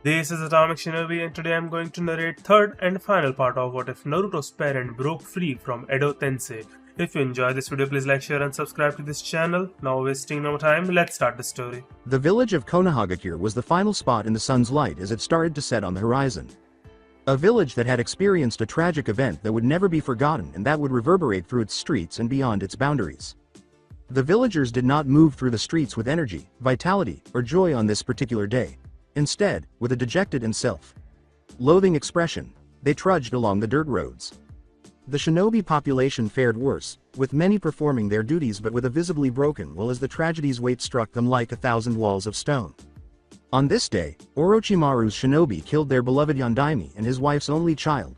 This is Atomic Shinobi and today I'm going to narrate third and final part of What If Naruto's parent broke free from Edo Tensei. If you enjoy this video, please like, share and subscribe to this channel. Now wasting no time, let's start the story. The village of Konohagakure was the final spot in the sun's light as it started to set on the horizon. A village that had experienced a tragic event that would never be forgotten and that would reverberate through its streets and beyond its boundaries. The villagers did not move through the streets with energy, vitality, or joy on this particular day. Instead, with a dejected and self-loathing expression, they trudged along the dirt roads. The shinobi population fared worse, with many performing their duties but with a visibly broken will as the tragedy's weight struck them like 1,000 walls of stone. On this day, Orochimaru's shinobi killed their beloved Yondaime and his wife's only child,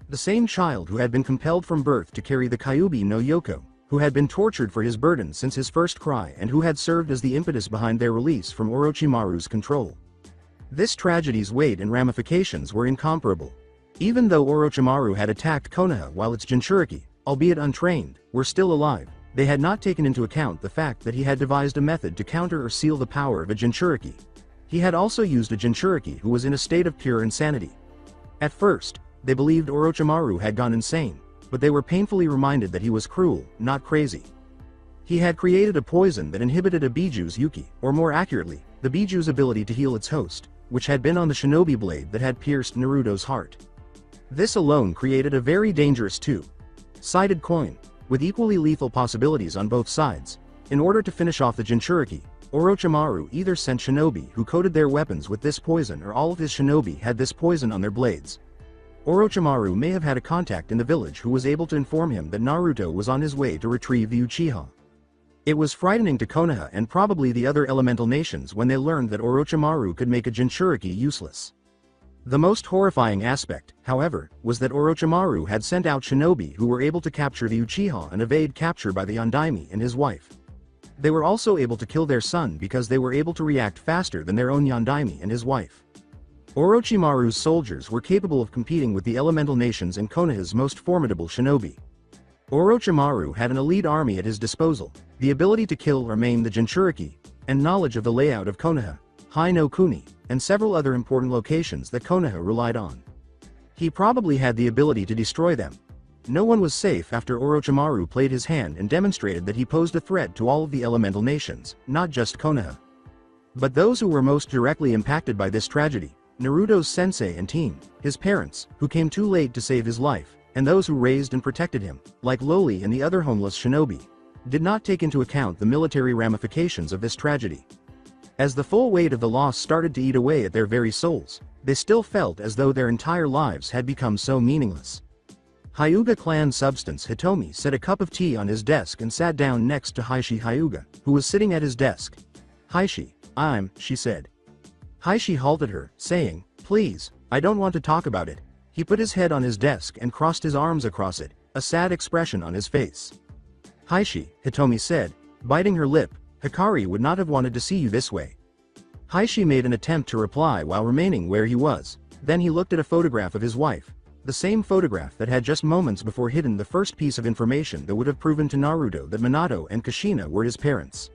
the same child who had been compelled from birth to carry the Kyuubi no Yoko, who had been tortured for his burden since his first cry and who had served as the impetus behind their release from Orochimaru's control. This tragedy's weight and ramifications were incomparable. Even though Orochimaru had attacked Konoha while its Jinchuriki, albeit untrained, were still alive, they had not taken into account the fact that he had devised a method to counter or seal the power of a Jinchuriki. He had also used a Jinchuriki who was in a state of pure insanity. At first, they believed Orochimaru had gone insane, but they were painfully reminded that he was cruel, not crazy. He had created a poison that inhibited a Bijuu's Yuki, or more accurately, the Bijuu's ability to heal its host, which had been on the shinobi blade that had pierced Naruto's heart. This alone created a very dangerous two-sided coin, with equally lethal possibilities on both sides. In order to finish off the Jinchuriki, Orochimaru either sent shinobi who coated their weapons with this poison or all of his shinobi had this poison on their blades. Orochimaru may have had a contact in the village who was able to inform him that Naruto was on his way to retrieve the Uchiha. It was frightening to Konoha and probably the other elemental nations when they learned that Orochimaru could make a Jinchuriki useless. The most horrifying aspect, however, was that Orochimaru had sent out shinobi who were able to capture the Uchiha and evade capture by the Yondaime and his wife. They were also able to kill their son because they were able to react faster than their own Yondaime and his wife. Orochimaru's soldiers were capable of competing with the elemental nations and Konoha's most formidable shinobi. Orochimaru had an elite army at his disposal, the ability to kill or maim the Jinchuriki, and knowledge of the layout of Konoha, Hai no Kuni, and several other important locations that Konoha relied on. He probably had the ability to destroy them. No one was safe after Orochimaru played his hand and demonstrated that he posed a threat to all of the elemental nations, not just Konoha. But those who were most directly impacted by this tragedy, Naruto's sensei and team, his parents, who came too late to save his life, and those who raised and protected him, like Loli and the other homeless shinobi, did not take into account the military ramifications of this tragedy. As the full weight of the loss started to eat away at their very souls, they still felt as though their entire lives had become so meaningless. Hyuga clan substance Hitomi set a cup of tea on his desk and sat down next to Hishi Hyuga, who was sitting at his desk. "Hishi, she said. Hishi halted her, saying, "Please, I don't want to talk about it." He put his head on his desk and crossed his arms across it, a sad expression on his face. "Hishi," Hitomi said, biting her lip, "Hikari would not have wanted to see you this way." Hishi made an attempt to reply while remaining where he was. Then he looked at a photograph of his wife, the same photograph that had just moments before hidden the first piece of information that would have proven to Naruto that Minato and Kushina were his parents.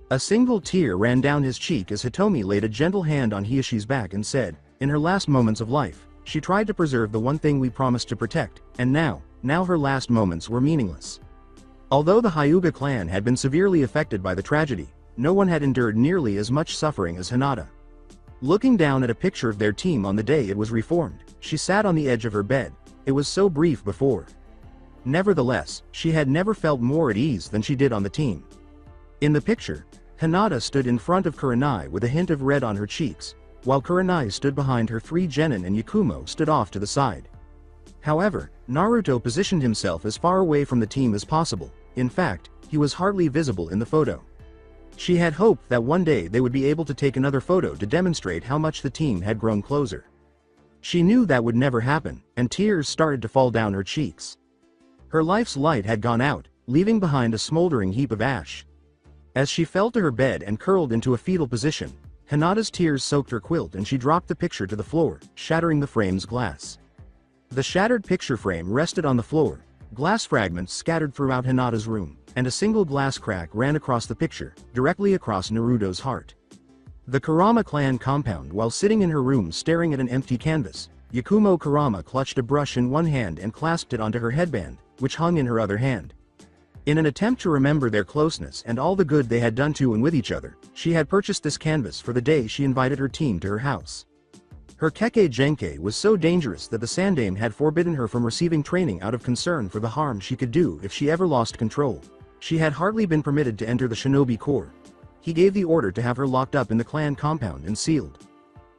A single tear ran down his cheek as Hitomi laid a gentle hand on Hiishi's back and said, "In her last moments of life, she tried to preserve the one thing we promised to protect, and now her last moments were meaningless." Although the Hyuga clan had been severely affected by the tragedy, no one had endured nearly as much suffering as Hinata. Looking down at a picture of their team on the day it was reformed, she sat on the edge of her bed. It was so brief before. Nevertheless, she had never felt more at ease than she did on the team. In the picture, Hinata stood in front of Kurenai with a hint of red on her cheeks, while Kurenai stood behind her. 3 genin and Yakumo stood off to the side. However, Naruto positioned himself as far away from the team as possible. In fact, he was hardly visible in the photo. She had hoped that one day they would be able to take another photo to demonstrate how much the team had grown closer. She knew that would never happen, and tears started to fall down her cheeks. Her life's light had gone out, leaving behind a smoldering heap of ash. As she fell to her bed and curled into a fetal position, Hinata's tears soaked her quilt and she dropped the picture to the floor, shattering the frame's glass. The shattered picture frame rested on the floor, glass fragments scattered throughout Hinata's room, and a single glass crack ran across the picture, directly across Naruto's heart. The Kurama clan compound. While sitting in her room staring at an empty canvas, Yakumo Kurama clutched a brush in one hand and clasped it onto her headband, which hung in her other hand. In an attempt to remember their closeness and all the good they had done to and with each other, she had purchased this canvas for the day she invited her team to her house. Her Kekkei Genkei was so dangerous that the Sandaime had forbidden her from receiving training out of concern for the harm she could do if she ever lost control. She had hardly been permitted to enter the Shinobi Corps. He gave the order to have her locked up in the clan compound and sealed.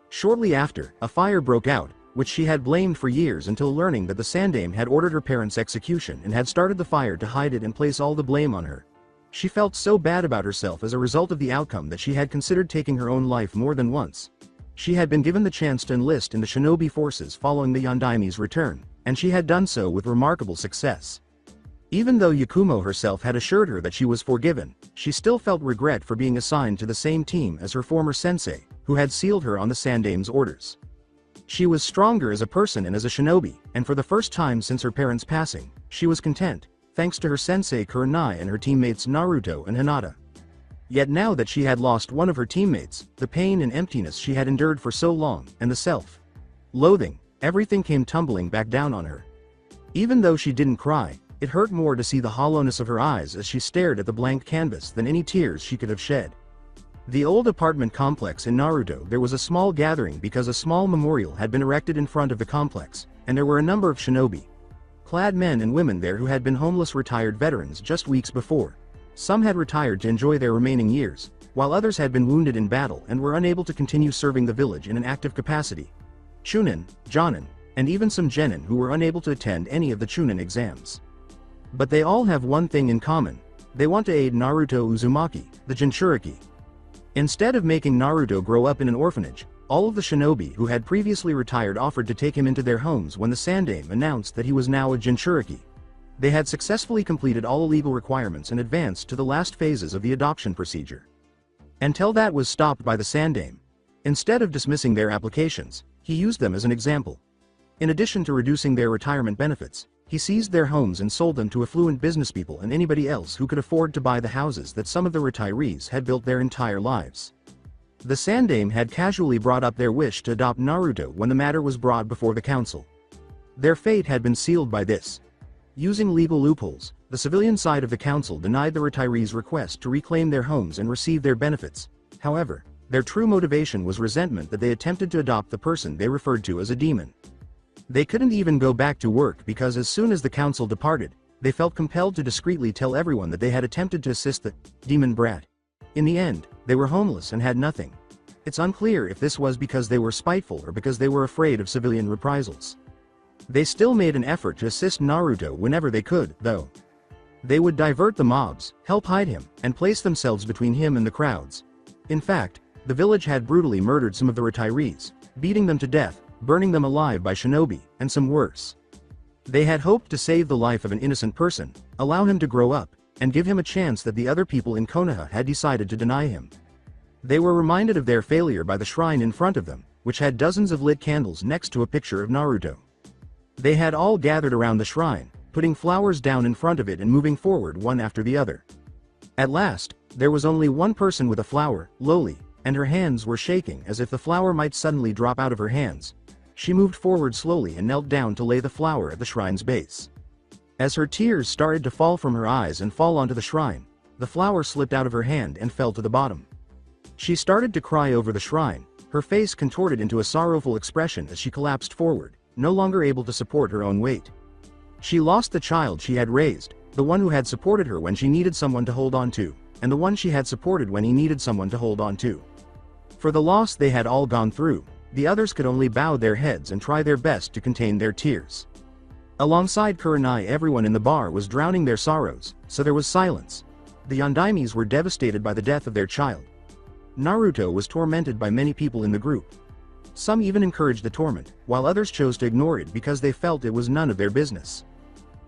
Shortly after, a fire broke out, which she had blamed for years until learning that the Sandaime had ordered her parents' execution and had started the fire to hide it and place all the blame on her. She felt so bad about herself as a result of the outcome that she had considered taking her own life more than once. She had been given the chance to enlist in the Shinobi forces following the Yondaime's return, and she had done so with remarkable success. Even though Yakumo herself had assured her that she was forgiven, she still felt regret for being assigned to the same team as her former sensei, who had sealed her on the Sandaime's orders. She was stronger as a person and as a shinobi, and for the first time since her parents' passing, she was content, thanks to her sensei Kurenai and her teammates Naruto and Hinata. Yet now that she had lost one of her teammates, the pain and emptiness she had endured for so long, and the self-loathing, everything came tumbling back down on her. Even though she didn't cry, it hurt more to see the hollowness of her eyes as she stared at the blank canvas than any tears she could have shed. The old apartment complex in Naruto. There was a small gathering because a small memorial had been erected in front of the complex, and there were a number of shinobi-clad men and women there who had been homeless retired veterans just weeks before. Some had retired to enjoy their remaining years, while others had been wounded in battle and were unable to continue serving the village in an active capacity. Chunin, Jonin, and even some genin who were unable to attend any of the Chunin exams. But they all have one thing in common: they want to aid Naruto Uzumaki, the Jinchuriki. Instead of making Naruto grow up in an orphanage, all of the shinobi who had previously retired offered to take him into their homes when the Sandaime announced that he was now a Jinchuriki. They had successfully completed all legal requirements and advanced to the last phases of the adoption procedure. Until that was stopped by the Sandaime. Instead of dismissing their applications, he used them as an example. In addition to reducing their retirement benefits, he seized their homes and sold them to affluent businesspeople and anybody else who could afford to buy the houses that some of the retirees had built their entire lives. The Sandaime had casually brought up their wish to adopt Naruto when the matter was brought before the council. Their fate had been sealed by this. Using legal loopholes, the civilian side of the council denied the retirees' request to reclaim their homes and receive their benefits. However, their true motivation was resentment that they attempted to adopt the person they referred to as a demon. They couldn't even go back to work because as soon as the council departed, they felt compelled to discreetly tell everyone that they had attempted to assist the demon brat. In the end, they were homeless and had nothing. It's unclear if this was because they were spiteful or because they were afraid of civilian reprisals. They still made an effort to assist Naruto whenever they could, though. They would divert the mobs, help hide him, and place themselves between him and the crowds. In fact, the village had brutally murdered some of the retirees, beating them to death, burning them alive by shinobi, and some worse. They had hoped to save the life of an innocent person, allow him to grow up, and give him a chance that the other people in Konoha had decided to deny him. They were reminded of their failure by the shrine in front of them, which had dozens of lit candles next to a picture of Naruto. They had all gathered around the shrine, putting flowers down in front of it and moving forward one after the other. At last, there was only one person with a flower, Loli, and her hands were shaking as if the flower might suddenly drop out of her hands. She moved forward slowly and knelt down to lay the flower at the shrine's base. As her tears started to fall from her eyes and fall onto the shrine, the flower slipped out of her hand and fell to the bottom. She started to cry over the shrine, her face contorted into a sorrowful expression as she collapsed forward, no longer able to support her own weight. She lost the child she had raised, the one who had supported her when she needed someone to hold on to, and the one she had supported when he needed someone to hold on to. For the loss they had all gone through, the others could only bow their heads and try their best to contain their tears. Alongside Kurenai, everyone in the bar was drowning their sorrows, so there was silence. The Yondaimes were devastated by the death of their child. Naruto was tormented by many people in the group. Some even encouraged the torment, while others chose to ignore it because they felt it was none of their business.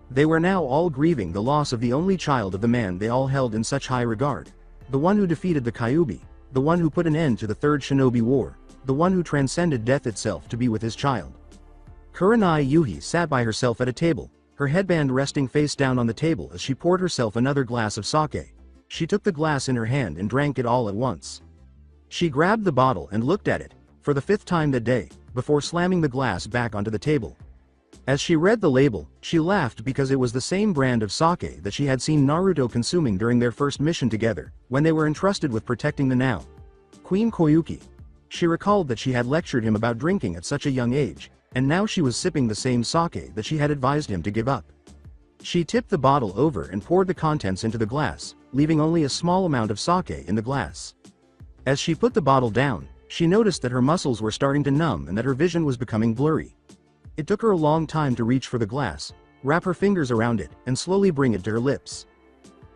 They were now all grieving the loss of the only child of the man they all held in such high regard, the one who defeated the Kyuubi, the one who put an end to the Third Shinobi War, the one who transcended death itself to be with his child. Kurenai Yuhi sat by herself at a table, her headband resting face down on the table as she poured herself another glass of sake. She took the glass in her hand and drank it all at once. She grabbed the bottle and looked at it, for the 5th time that day, before slamming the glass back onto the table. As she read the label, she laughed because it was the same brand of sake that she had seen Naruto consuming during their first mission together, when they were entrusted with protecting the now Queen Koyuki. She recalled that she had lectured him about drinking at such a young age, and now she was sipping the same sake that she had advised him to give up. She tipped the bottle over and poured the contents into the glass, leaving only a small amount of sake in the glass. As she put the bottle down, she noticed that her muscles were starting to numb and that her vision was becoming blurry. It took her a long time to reach for the glass, wrap her fingers around it, and slowly bring it to her lips.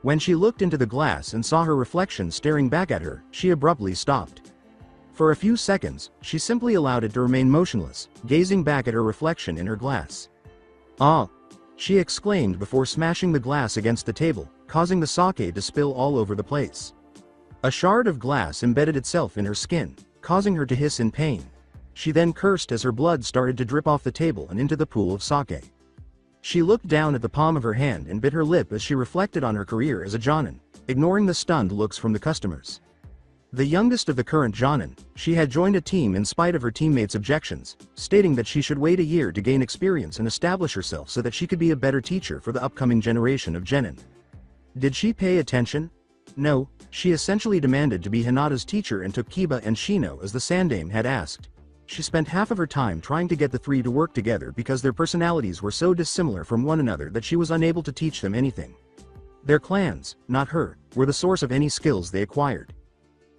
When she looked into the glass and saw her reflection staring back at her, she abruptly stopped. For a few seconds, she simply allowed it to remain motionless, gazing back at her reflection in her glass. "Ah!" she exclaimed before smashing the glass against the table, causing the sake to spill all over the place. A shard of glass embedded itself in her skin, causing her to hiss in pain. She then cursed as her blood started to drip off the table and into the pool of sake. She looked down at the palm of her hand and bit her lip as she reflected on her career as a jonin, ignoring the stunned looks from the customers. The youngest of the current jonin, she had joined a team in spite of her teammates' objections, stating that she should wait a year to gain experience and establish herself so that she could be a better teacher for the upcoming generation of genin. Did she pay attention? No, she essentially demanded to be Hinata's teacher and took Kiba and Shino as the Sandame had asked. She spent half of her time trying to get the three to work together because their personalities were so dissimilar from one another that she was unable to teach them anything. Their clans, not her, were the source of any skills they acquired.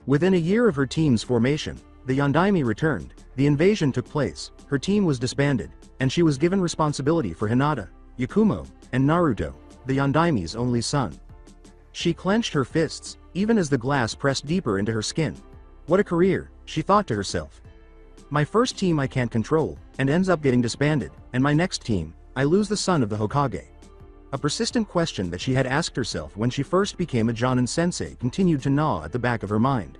Within a year of her team's formation, the Yondaime returned, the invasion took place, her team was disbanded, and she was given responsibility for Hinata, Yakumo, and Naruto, the Yondaime's only son. She clenched her fists, even as the glass pressed deeper into her skin. What a career, she thought to herself. My first team I can't control, and ends up getting disbanded, and my next team, I lose the son of the Hokage. A persistent question that she had asked herself when she first became a Jonin sensei continued to gnaw at the back of her mind.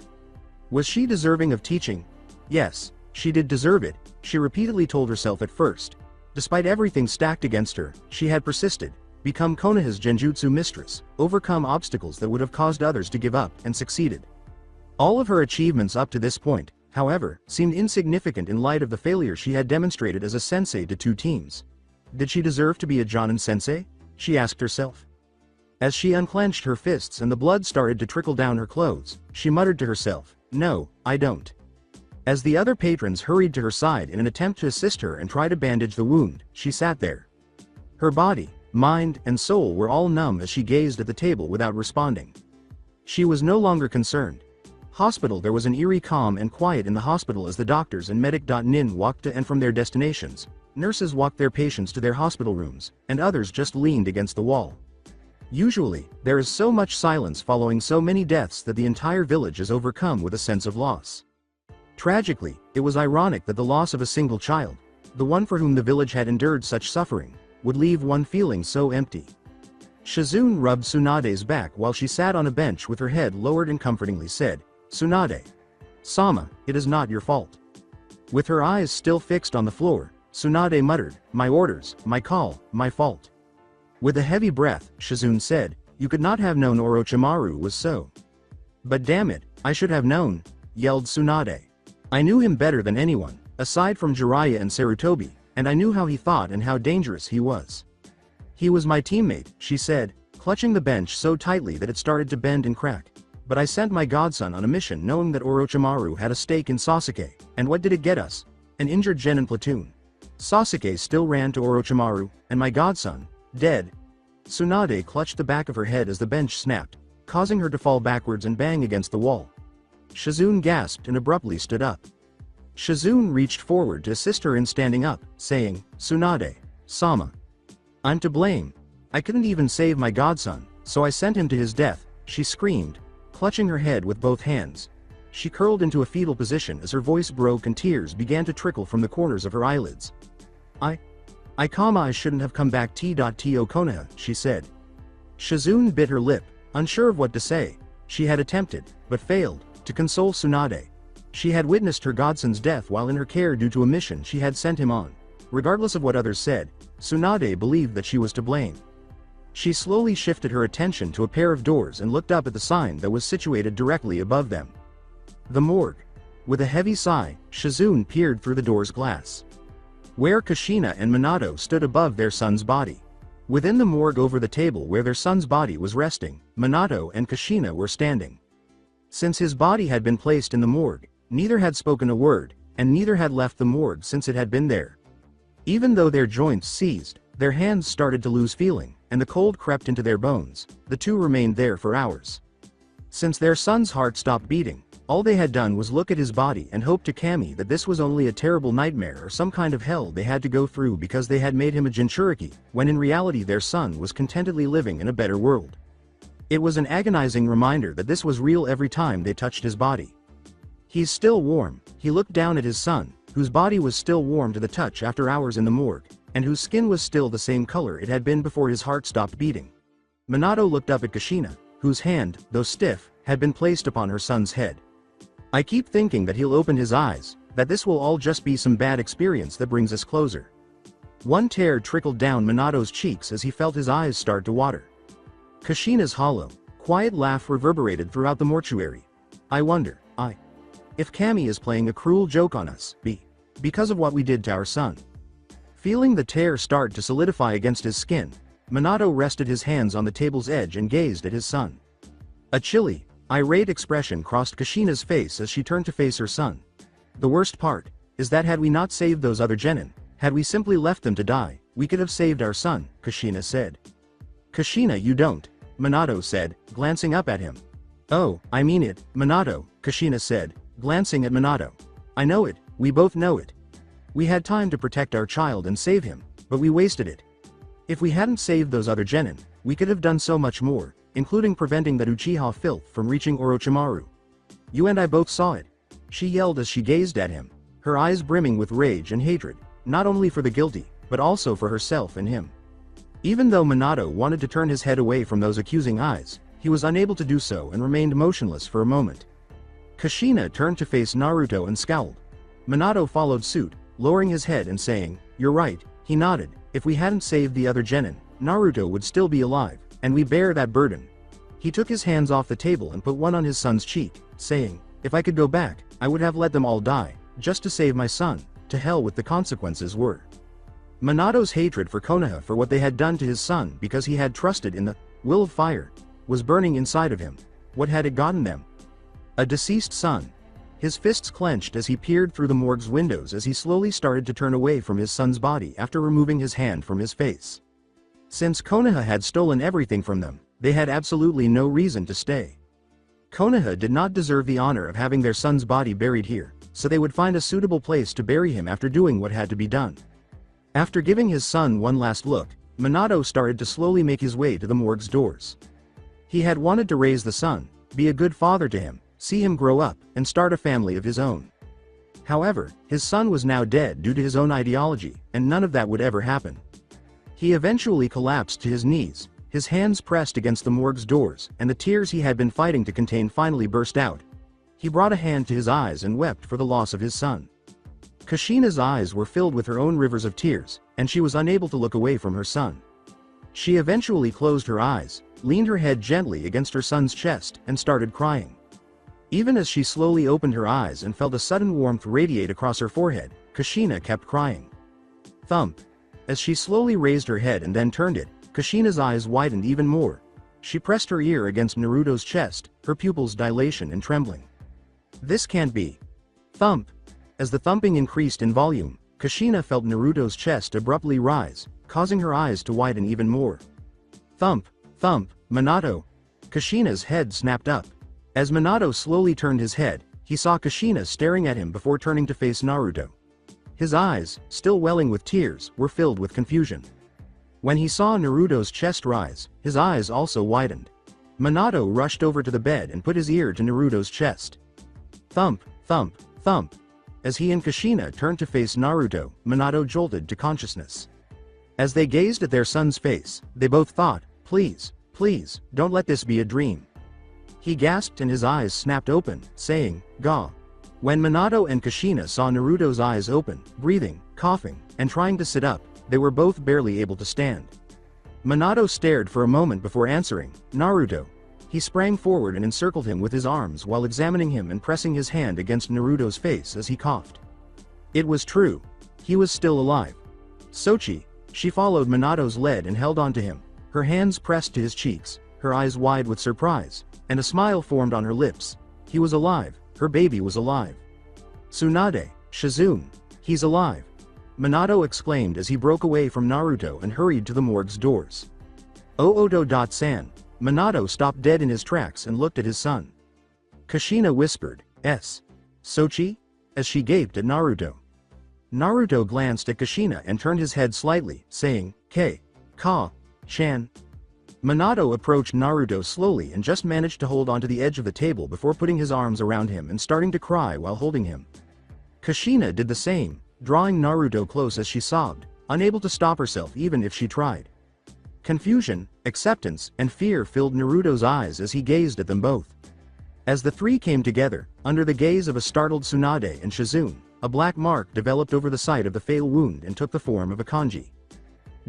Was she deserving of teaching? Yes, she did deserve it, she repeatedly told herself at first. Despite everything stacked against her, she had persisted, become Konoha's genjutsu mistress, overcome obstacles that would have caused others to give up, and succeeded. All of her achievements up to this point, however, seemed insignificant in light of the failure she had demonstrated as a sensei to two teams. Did she deserve to be a Jonin sensei? She asked herself. As she unclenched her fists and the blood started to trickle down her clothes, she muttered to herself, "No, I don't." As the other patrons hurried to her side in an attempt to assist her and try to bandage the wound, she sat there. Her body, mind, and soul were all numb as she gazed at the table without responding. She was no longer concerned. Hospital. There was an eerie calm and quiet in the hospital as the doctors and medic.nin walked to and from their destinations. Nurses walked their patients to their hospital rooms, and others just leaned against the wall. Usually, there is so much silence following so many deaths that the entire village is overcome with a sense of loss. Tragically, it was ironic that the loss of a single child, the one for whom the village had endured such suffering, would leave one feeling so empty. Shizune rubbed Tsunade's back while she sat on a bench with her head lowered and comfortingly said, "Tsunade. Sama, it is not your fault." With her eyes still fixed on the floor, Tsunade muttered, "My orders, my call, my fault." With a heavy breath, Shizune said, "You could not have known Orochimaru was so." "But damn it, I should have known," yelled Tsunade. "I knew him better than anyone, aside from Jiraiya and Sarutobi, and I knew how he thought and how dangerous he was. He was my teammate," she said, clutching the bench so tightly that it started to bend and crack. "But I sent my godson on a mission knowing that Orochimaru had a stake in Sasuke, and what did it get us? An injured genin platoon. Sasuke still ran to Orochimaru, and my godson, dead." Tsunade clutched the back of her head as the bench snapped, causing her to fall backwards and bang against the wall. Shizune gasped and abruptly stood up. Shizune reached forward to assist her in standing up, saying, "Tsunade, Sama. I'm to blame. I couldn't even save my godson, so I sent him to his death," she screamed, clutching her head with both hands. She curled into a fetal position as her voice broke and tears began to trickle from the corners of her eyelids. I shouldn't have come back to Konoha," she said. Shizune bit her lip, unsure of what to say. She had attempted, but failed, to console Tsunade. She had witnessed her godson's death while in her care due to a mission she had sent him on. Regardless of what others said, Tsunade believed that she was to blame. She slowly shifted her attention to a pair of doors and looked up at the sign that was situated directly above them. The morgue. With a heavy sigh, Shizune peered through the door's glass. Where Kushina and Minato stood above their son's body. Within the morgue over the table where their son's body was resting, Minato and Kushina were standing. Since his body had been placed in the morgue, neither had spoken a word, and neither had left the morgue since it had been there. Even though their joints seized, their hands started to lose feeling, and the cold crept into their bones, the two remained there for hours. Since their son's heart stopped beating, all they had done was look at his body and hope to Kami that this was only a terrible nightmare or some kind of hell they had to go through because they had made him a Jinchuriki, when in reality their son was contentedly living in a better world. It was an agonizing reminder that this was real every time they touched his body. He's still warm. He looked down at his son, whose body was still warm to the touch after hours in the morgue, and whose skin was still the same color it had been before his heart stopped beating. Minato looked up at Kushina, whose hand, though stiff, had been placed upon her son's head. I keep thinking that he'll open his eyes, that this will all just be some bad experience that brings us closer. One tear trickled down Minato's cheeks as he felt his eyes start to water. Kushina's hollow, quiet laugh reverberated throughout the mortuary. I wonder, if Kami is playing a cruel joke on us, because of what we did to our son. Feeling the tear start to solidify against his skin, Minato rested his hands on the table's edge and gazed at his son. A chilly, irate expression crossed Kushina's face as she turned to face her son. The worst part is that had we not saved those other genin, had we simply left them to die, we could have saved our son, Kushina said. Kushina, you don't, Minato said, glancing up at him. Oh, I mean it, Minato, Kushina said, glancing at Minato. I know it, we both know it. We had time to protect our child and save him, but we wasted it. If we hadn't saved those other genin, we could have done so much more, including preventing that Uchiha filth from reaching Orochimaru. You and I both saw it. She yelled as she gazed at him, her eyes brimming with rage and hatred, not only for the guilty, but also for herself and him. Even though Minato wanted to turn his head away from those accusing eyes, he was unable to do so and remained motionless for a moment. Kushina turned to face Naruto and scowled. Minato followed suit, lowering his head and saying, "You're right," he nodded. If we hadn't saved the other genin, Naruto would still be alive, and we bear that burden. He took his hands off the table and put one on his son's cheek, saying, if I could go back, I would have let them all die, just to save my son, to hell with the consequences were. Minato's hatred for Konoha for what they had done to his son because he had trusted in the will of fire, was burning inside of him. What had it gotten them? A deceased son. His fists clenched as he peered through the morgue's windows as he slowly started to turn away from his son's body after removing his hand from his face. Since Konoha had stolen everything from them, they had absolutely no reason to stay. Konoha did not deserve the honor of having their son's body buried here, so they would find a suitable place to bury him after doing what had to be done. After giving his son one last look, Minato started to slowly make his way to the morgue's doors. He had wanted to raise the son, be a good father to him, see him grow up, and start a family of his own. However, his son was now dead due to his own ideology, and none of that would ever happen. He eventually collapsed to his knees, his hands pressed against the morgue's doors, and the tears he had been fighting to contain finally burst out. He brought a hand to his eyes and wept for the loss of his son. Kushina's eyes were filled with her own rivers of tears, and she was unable to look away from her son. She eventually closed her eyes, leaned her head gently against her son's chest, and started crying. Even as she slowly opened her eyes and felt a sudden warmth radiate across her forehead, Kushina kept crying. Thump. As she slowly raised her head and then turned it, Kushina's eyes widened even more. She pressed her ear against Naruto's chest, her pupils dilation and trembling. This can't be. Thump. As the thumping increased in volume, Kushina felt Naruto's chest abruptly rise, causing her eyes to widen even more. Thump, thump, Minato. Kushina's head snapped up. As Minato slowly turned his head, he saw Kushina staring at him before turning to face Naruto. His eyes, still welling with tears, were filled with confusion. When he saw Naruto's chest rise, his eyes also widened. Minato rushed over to the bed and put his ear to Naruto's chest. Thump, thump, thump. As he and Kushina turned to face Naruto, Minato jolted to consciousness. As they gazed at their son's face, they both thought, please, please, don't let this be a dream. He gasped and his eyes snapped open, saying, Gah. When Minato and Kushina saw Naruto's eyes open, breathing, coughing, and trying to sit up, they were both barely able to stand. Minato stared for a moment before answering, Naruto. He sprang forward and encircled him with his arms while examining him and pressing his hand against Naruto's face as he coughed. It was true. He was still alive. Sochi, she followed Minato's lead and held onto him, her hands pressed to his cheeks, her eyes wide with surprise, and a smile formed on her lips. He was alive, her baby was alive. Tsunade, Shizune, he's alive. Minato exclaimed as he broke away from Naruto and hurried to the morgue's doors. Odo-san, Minato stopped dead in his tracks and looked at his son. Kushina whispered, "S. Sochi?" as she gaped at Naruto. Naruto glanced at Kushina and turned his head slightly, saying, Ka-chan. Minato approached Naruto slowly and just managed to hold onto the edge of the table before putting his arms around him and starting to cry while holding him. Kushina did the same, drawing Naruto close as she sobbed, unable to stop herself even if she tried. Confusion, acceptance, and fear filled Naruto's eyes as he gazed at them both. As the three came together, under the gaze of a startled Tsunade and Shizune, a black mark developed over the site of the fatal wound and took the form of a kanji.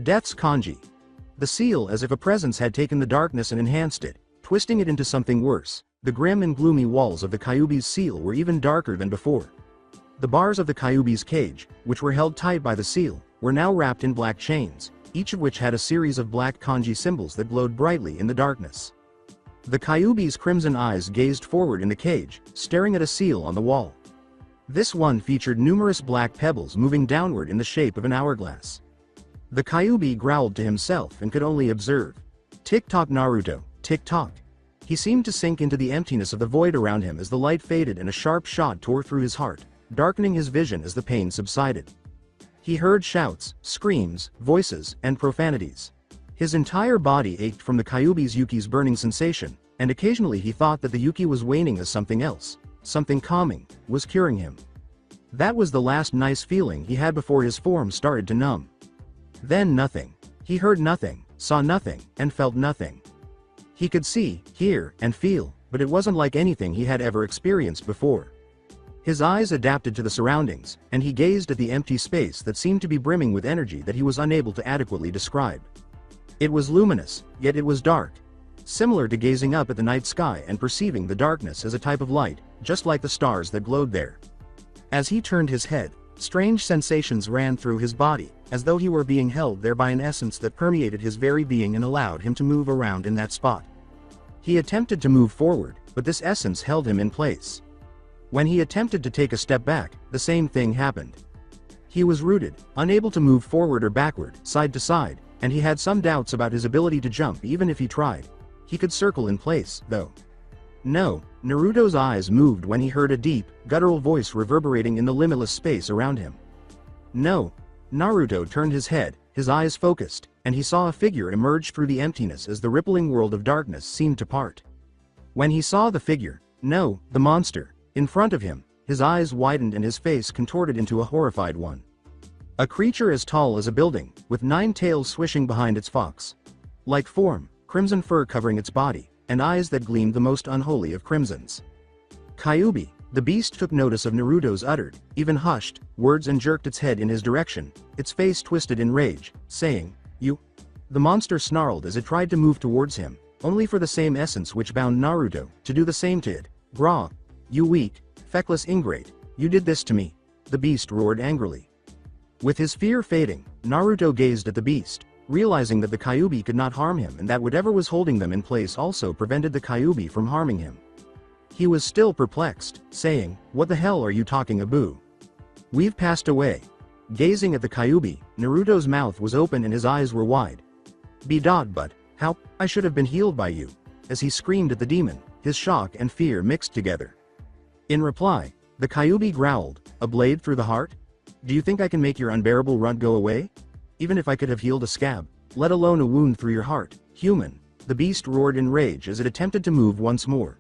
Death's kanji. The seal, as if a presence had taken the darkness and enhanced it, twisting it into something worse. The grim and gloomy walls of the Kyuubi's seal were even darker than before. The bars of the Kyuubi's cage, which were held tight by the seal, were now wrapped in black chains, each of which had a series of black kanji symbols that glowed brightly in the darkness. The Kyuubi's crimson eyes gazed forward in the cage, staring at a seal on the wall. This one featured numerous black pebbles moving downward in the shape of an hourglass. The Kyuubi growled to himself and could only observe. Tick-tock Naruto, tick-tock. He seemed to sink into the emptiness of the void around him as the light faded and a sharp shot tore through his heart, darkening his vision as the pain subsided. He heard shouts, screams, voices, and profanities. His entire body ached from the Kyuubi's Yuki's burning sensation, and occasionally he thought that the Yuki was waning as something else, something calming, was curing him. That was the last nice feeling he had before his form started to numb. Then nothing. He heard nothing, saw nothing, and felt nothing. He could see, hear, and feel, but it wasn't like anything he had ever experienced before. His eyes adapted to the surroundings, and he gazed at the empty space that seemed to be brimming with energy that he was unable to adequately describe. It was luminous, yet it was dark. Similar to gazing up at the night sky and perceiving the darkness as a type of light, just like the stars that glowed there. As he turned his head, strange sensations ran through his body, as though he were being held there by an essence that permeated his very being and allowed him to move around in that spot. He attempted to move forward, but this essence held him in place. When he attempted to take a step back, the same thing happened. He was rooted, unable to move forward or backward, side to side, and he had some doubts about his ability to jump even if he tried. He could circle in place, though. No, Naruto's eyes moved when he heard a deep, guttural voice reverberating in the limitless space around him. No. Naruto turned his head, his eyes focused, and he saw a figure emerge through the emptiness as the rippling world of darkness seemed to part. When he saw the figure, no, the monster, in front of him, his eyes widened and his face contorted into a horrified one. A creature as tall as a building, with 9 tails swishing behind its fox-like form, crimson fur covering its body, and eyes that gleamed the most unholy of crimsons. Kyuubi, the beast took notice of Naruto's uttered, even hushed, words and jerked its head in his direction, its face twisted in rage, saying, "You." The monster snarled as it tried to move towards him, only for the same essence which bound Naruto to do the same to it. "Gra. You weak, feckless ingrate, you did this to me," the beast roared angrily. With his fear fading, Naruto gazed at the beast, realizing that the Kyuubi could not harm him and that whatever was holding them in place also prevented the Kyuubi from harming him. He was still perplexed, saying, "What the hell are you talking about? We've passed away." Gazing at the Kyuubi, Naruto's mouth was open and his eyes were wide. But, how, I should have been healed by you," as he screamed at the demon, his shock and fear mixed together. In reply, the Kyuubi growled, "A blade through the heart? Do you think I can make your unbearable runt go away? Even if I could have healed a scab, let alone a wound through your heart, human," the beast roared in rage as it attempted to move once more.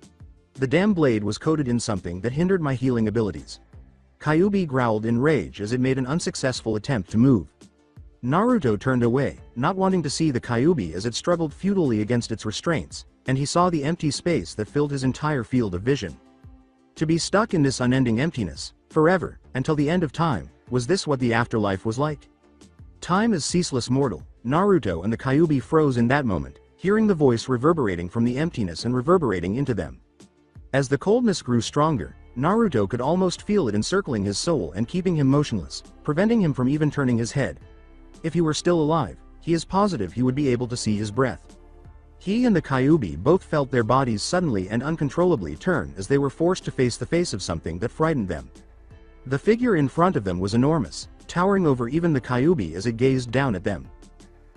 "The damn blade was coated in something that hindered my healing abilities." Kyuubi growled in rage as it made an unsuccessful attempt to move. Naruto turned away, not wanting to see the Kyuubi as it struggled futilely against its restraints, and he saw the empty space that filled his entire field of vision. To be stuck in this unending emptiness, forever, until the end of time, was this what the afterlife was like? Time is ceaseless mortal. Naruto and the Kyuubi froze in that moment, hearing the voice reverberating from the emptiness and reverberating into them. As the coldness grew stronger, Naruto could almost feel it encircling his soul and keeping him motionless, preventing him from even turning his head. If he were still alive, he is positive he would be able to see his breath. He and the Kyuubi both felt their bodies suddenly and uncontrollably turn as they were forced to face the face of something that frightened them. The figure in front of them was enormous, towering over even the Kyuubi as it gazed down at them.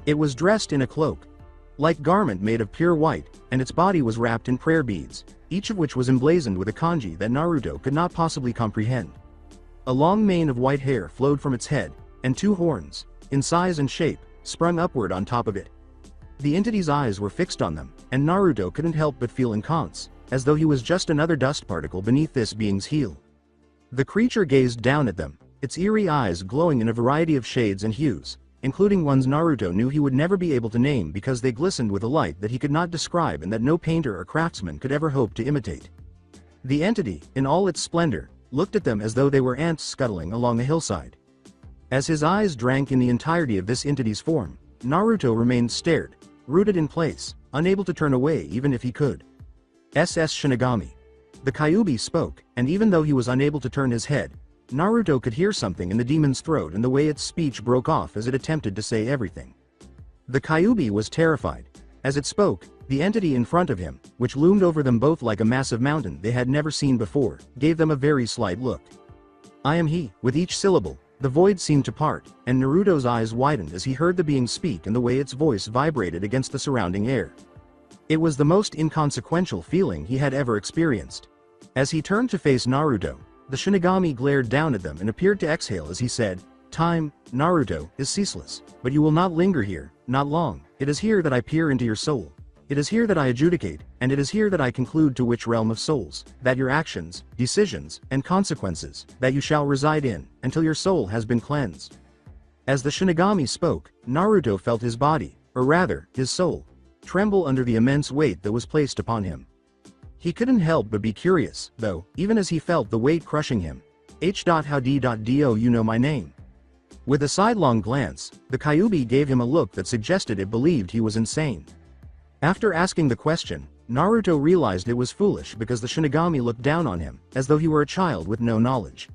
It was dressed in a cloak, like garment made of pure white, and its body was wrapped in prayer beads, each of which was emblazoned with a kanji that Naruto could not possibly comprehend. A long mane of white hair flowed from its head, and two horns, in size and shape, sprung upward on top of it. The entity's eyes were fixed on them, and Naruto couldn't help but feel incons, as though he was just another dust particle beneath this being's heel. The creature gazed down at them, its eerie eyes glowing in a variety of shades and hues, including ones Naruto knew he would never be able to name because they glistened with a light that he could not describe and that no painter or craftsman could ever hope to imitate. The entity, in all its splendor, looked at them as though they were ants scuttling along a hillside. As his eyes drank in the entirety of this entity's form, Naruto remained stared, rooted in place, unable to turn away even if he could. SS Shinigami. The Kyuubi spoke, and even though he was unable to turn his head, Naruto could hear something in the demon's throat and the way its speech broke off as it attempted to say everything. The Kyuubi was terrified. As it spoke, the entity in front of him, which loomed over them both like a massive mountain they had never seen before, gave them a very slight look. I am he. With each syllable, the void seemed to part, and Naruto's eyes widened as he heard the being speak and the way its voice vibrated against the surrounding air. It was the most inconsequential feeling he had ever experienced. As he turned to face Naruto, the Shinigami glared down at them and appeared to exhale as he said, "Time, Naruto, is ceaseless, but you will not linger here, not long. It is here that I peer into your soul. It is here that I adjudicate, and it is here that I conclude to which realm of souls, that your actions, decisions, and consequences, that you shall reside in, until your soul has been cleansed." As the Shinigami spoke, Naruto felt his body, or rather, his soul, tremble under the immense weight that was placed upon him. He couldn't help but be curious, though, even as he felt the weight crushing him. How do you know my name? With a sidelong glance, the Kyuubi gave him a look that suggested it believed he was insane. After asking the question, Naruto realized it was foolish because the Shinigami looked down on him, as though he were a child with no knowledge.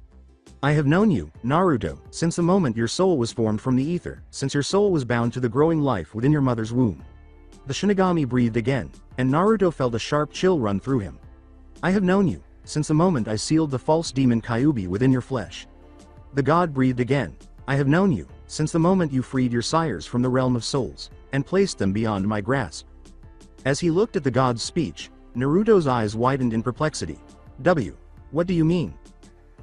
I have known you, Naruto, since the moment your soul was formed from the ether, since your soul was bound to the growing life within your mother's womb. The Shinigami breathed again, and Naruto felt a sharp chill run through him. I have known you, since the moment I sealed the false demon Kyuubi within your flesh. The god breathed again. I have known you, since the moment you freed your sires from the realm of souls, and placed them beyond my grasp. As he looked at the god's speech, Naruto's eyes widened in perplexity. What do you mean?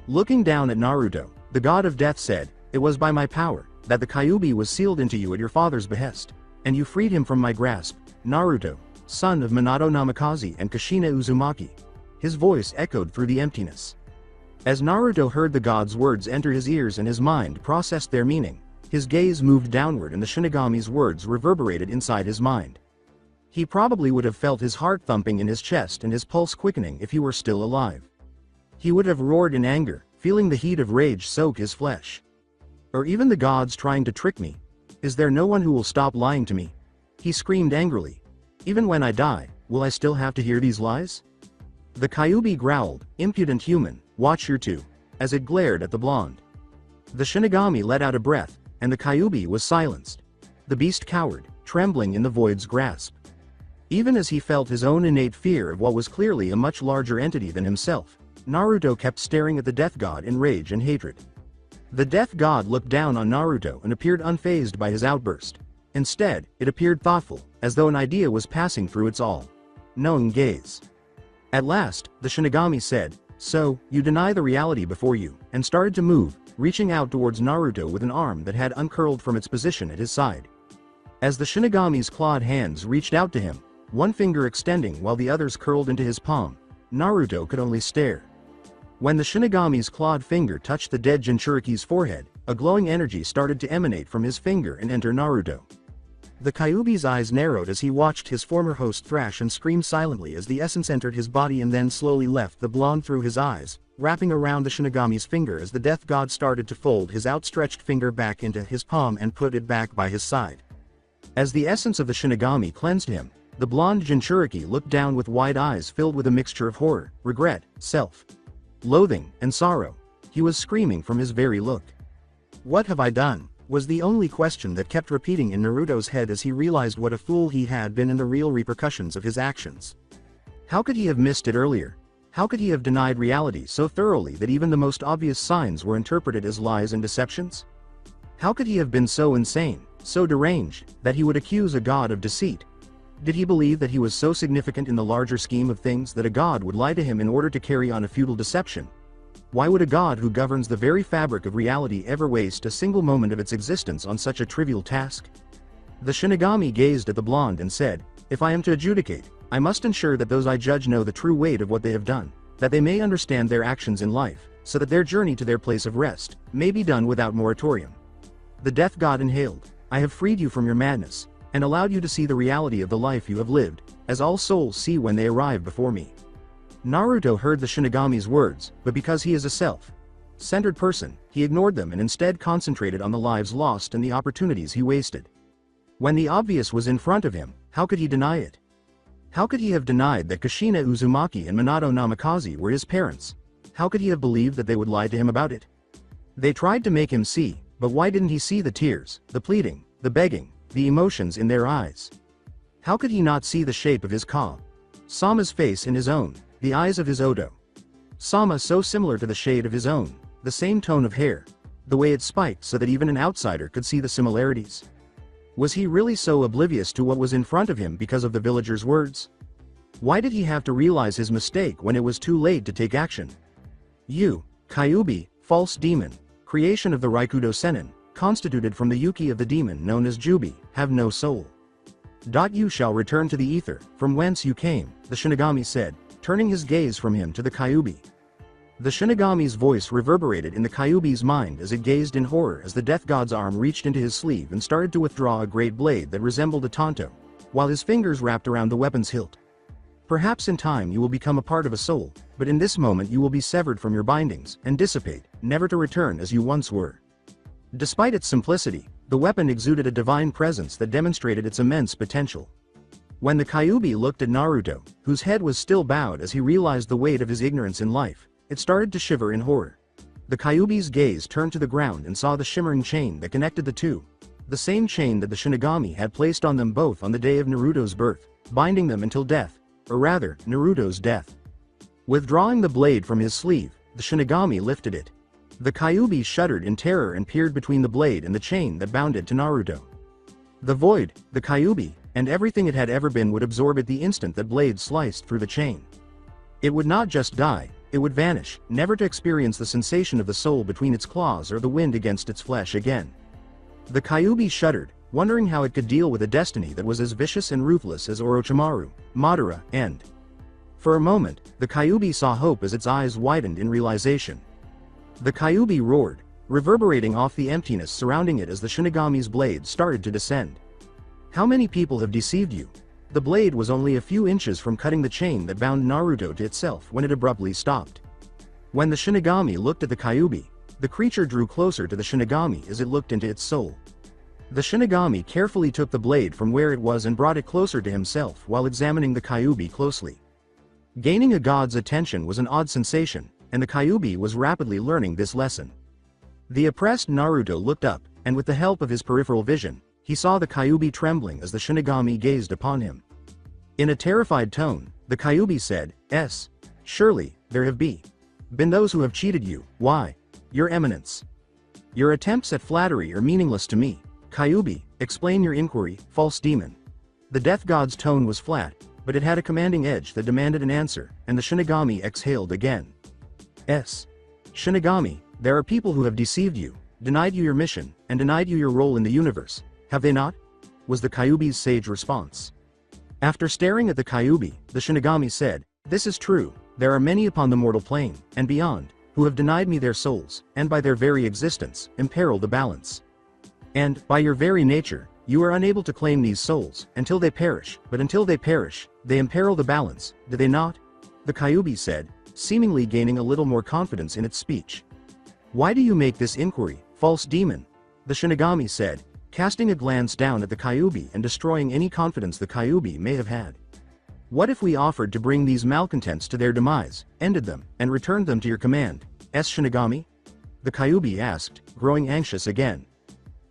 Looking down at Naruto, the god of death said, it was by my power, that the Kyuubi was sealed into you at your father's behest, and you freed him from my grasp, Naruto, son of Minato Namikaze and Kushina Uzumaki. His voice echoed through the emptiness. As Naruto heard the god's words enter his ears and his mind processed their meaning, his gaze moved downward and the Shinigami's words reverberated inside his mind. He probably would have felt his heart thumping in his chest and his pulse quickening if he were still alive. He would have roared in anger, feeling the heat of rage soak his flesh. Or even the gods trying to trick me. Is there no one who will stop lying to me? He screamed angrily. Even when I die, will I still have to hear these lies? The Kyuubi growled, impudent human, watch your two, as it glared at the blonde. The Shinigami let out a breath, and the Kyuubi was silenced. The beast cowered, trembling in the void's grasp. Even as he felt his own innate fear of what was clearly a much larger entity than himself, Naruto kept staring at the death god in rage and hatred. The death god looked down on Naruto and appeared unfazed by his outburst. Instead, it appeared thoughtful, as though an idea was passing through its all-knowing gaze. At last, the Shinigami said, so, you deny the reality before you, and started to move, reaching out towards Naruto with an arm that had uncurled from its position at his side. As the Shinigami's clawed hands reached out to him, one finger extending while the others curled into his palm, Naruto could only stare. When the Shinigami's clawed finger touched the dead Jinchuriki's forehead, a glowing energy started to emanate from his finger and enter Naruto. The Kyuubi's eyes narrowed as he watched his former host thrash and scream silently as the essence entered his body and then slowly left the blonde through his eyes, wrapping around the Shinigami's finger as the death god started to fold his outstretched finger back into his palm and put it back by his side. As the essence of the Shinigami cleansed him, the blonde Jinchuriki looked down with wide eyes filled with a mixture of horror, regret, self-loathing, and sorrow. He was screaming from his very look. What have I done? Was the only question that kept repeating in Naruto's head as he realized what a fool he had been and the real repercussions of his actions. How could he have missed it earlier? How could he have denied reality so thoroughly that even the most obvious signs were interpreted as lies and deceptions? How could he have been so insane, so deranged, that he would accuse a god of deceit? Did he believe that he was so significant in the larger scheme of things that a god would lie to him in order to carry on a futile deception? Why would a god who governs the very fabric of reality ever waste a single moment of its existence on such a trivial task? The Shinigami gazed at the blonde and said, "If I am to adjudicate, I must ensure that those I judge know the true weight of what they have done, that they may understand their actions in life, so that their journey to their place of rest may be done without moratorium." The death god inhaled, "I have freed you from your madness, and allowed you to see the reality of the life you have lived, as all souls see when they arrive before me." Naruto heard the Shinigami's words, but because he is a self-centered person, he ignored them and instead concentrated on the lives lost and the opportunities he wasted. When the obvious was in front of him, how could he deny it? How could he have denied that Kushina Uzumaki and Minato Namikaze were his parents? How could he have believed that they would lie to him about it? They tried to make him see, but why didn't he see the tears, the pleading, the begging, the emotions in their eyes? How could he not see the shape of his Sama's face in his own, the eyes of his Odo? Sama so similar to the shade of his own, the same tone of hair, the way it spiked so that even an outsider could see the similarities. Was he really so oblivious to what was in front of him because of the villager's words? Why did he have to realize his mistake when it was too late to take action? You, Kyuubi, false demon, creation of the Raikudo Sennin, constituted from the Yuki of the demon known as Jyuubi, have no soul. You shall return to the ether, from whence you came, the Shinigami said, turning his gaze from him to the Kyuubi. The Shinigami's voice reverberated in the Kyuubi's mind as it gazed in horror as the death god's arm reached into his sleeve and started to withdraw a great blade that resembled a tanto, while his fingers wrapped around the weapon's hilt. Perhaps in time you will become a part of a soul, but in this moment you will be severed from your bindings and dissipate, never to return as you once were. Despite its simplicity, the weapon exuded a divine presence that demonstrated its immense potential. When the Kyuubi looked at Naruto, whose head was still bowed as he realized the weight of his ignorance in life, it started to shiver in horror. The Kyuubi's gaze turned to the ground and saw the shimmering chain that connected the two, the same chain that the Shinigami had placed on them both on the day of Naruto's birth, binding them until death, or rather, Naruto's death. Withdrawing the blade from his sleeve, the Shinigami lifted it. The Kyuubi shuddered in terror and peered between the blade and the chain that bound it to Naruto. The void, the Kyuubi, and everything it had ever been would absorb it the instant that blade sliced through the chain. It would not just die, it would vanish, never to experience the sensation of the soul between its claws or the wind against its flesh again. The Kyuubi shuddered, wondering how it could deal with a destiny that was as vicious and ruthless as Orochimaru, Madara, and... For a moment, the Kyuubi saw hope as its eyes widened in realization. The Kyuubi roared, reverberating off the emptiness surrounding it as the Shinigami's blade started to descend. How many people have deceived you? The blade was only a few inches from cutting the chain that bound Naruto to itself when it abruptly stopped. When the Shinigami looked at the Kyuubi, the creature drew closer to the Shinigami as it looked into its soul. The Shinigami carefully took the blade from where it was and brought it closer to himself while examining the Kyuubi closely. Gaining a god's attention was an odd sensation, and the Kyuubi was rapidly learning this lesson. The oppressed Naruto looked up, and with the help of his peripheral vision, he saw the Kyuubi trembling as the Shinigami gazed upon him. In a terrified tone, the Kyuubi said, surely, there have been those who have cheated you. Why? Your Eminence. Your attempts at flattery are meaningless to me. Kyuubi, explain your inquiry, false demon. The death god's tone was flat, but it had a commanding edge that demanded an answer, and the Shinigami exhaled again. Shinigami, there are people who have deceived you, denied you your mission, and denied you your role in the universe, have they not? Was the Kyuubi's sage response. After staring at the Kyuubi, the Shinigami said, this is true, there are many upon the mortal plane, and beyond, who have denied me their souls, and by their very existence, imperil the balance. And, by your very nature, you are unable to claim these souls, until they perish, but until they perish, they imperil the balance, do they not? The Kyuubi said, seemingly gaining a little more confidence in its speech. Why do you make this inquiry, false demon? The Shinigami said, casting a glance down at the Kyuubi and destroying any confidence the Kyuubi may have had. What if we offered to bring these malcontents to their demise, ended them, and returned them to your command, Shinigami? The Kyuubi asked, growing anxious again.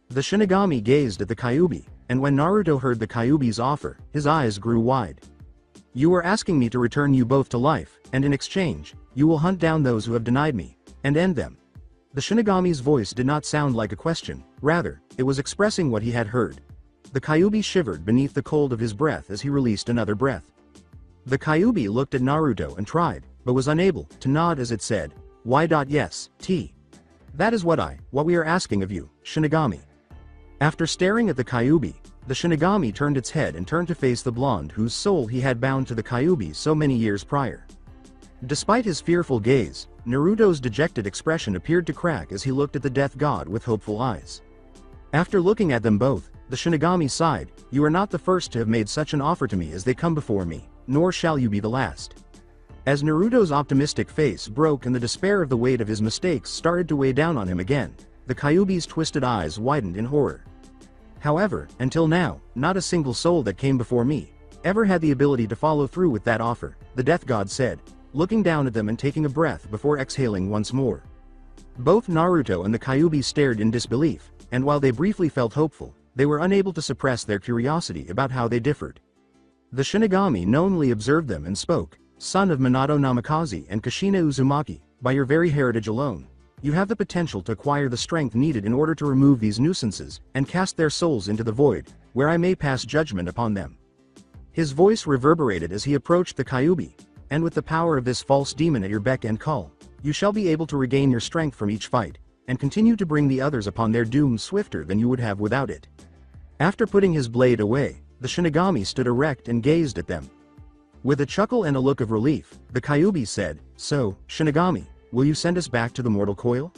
The Shinigami gazed at the Kyuubi, and when Naruto heard the Kyuubi's offer, his eyes grew wide. You are asking me to return you both to life, and in exchange, you will hunt down those who have denied me, and end them. The Shinigami's voice did not sound like a question, rather, it was expressing what he had heard. The Kyuubi shivered beneath the cold of his breath as he released another breath. The Kyuubi looked at Naruto and tried, but was unable, to nod as it said, yes, That is what we are asking of you, Shinigami. After staring at the Kyuubi, the Shinigami turned its head and turned to face the blonde whose soul he had bound to the Kyuubi so many years prior. Despite his fearful gaze, Naruto's dejected expression appeared to crack as he looked at the death god with hopeful eyes. After looking at them both, the Shinigami sighed, you are not the first to have made such an offer to me as they come before me, nor shall you be the last. As Naruto's optimistic face broke and the despair of the weight of his mistakes started to weigh down on him again, the Kyuubi's twisted eyes widened in horror. However, until now, not a single soul that came before me ever had the ability to follow through with that offer, the death god said, looking down at them and taking a breath before exhaling once more. Both Naruto and the Kyuubi stared in disbelief, and while they briefly felt hopeful, they were unable to suppress their curiosity about how they differed. The Shinigami knowingly observed them and spoke, son of Minato Namikaze and Kushina Uzumaki, by your very heritage alone, you have the potential to acquire the strength needed in order to remove these nuisances and cast their souls into the void, where I may pass judgment upon them. His voice reverberated as he approached the Kyuubi, and with the power of this false demon at your beck and call, you shall be able to regain your strength from each fight, and continue to bring the others upon their doom swifter than you would have without it. After putting his blade away, the Shinigami stood erect and gazed at them. With a chuckle and a look of relief, the Kyuubi said, so, Shinigami, will you send us back to the mortal coil?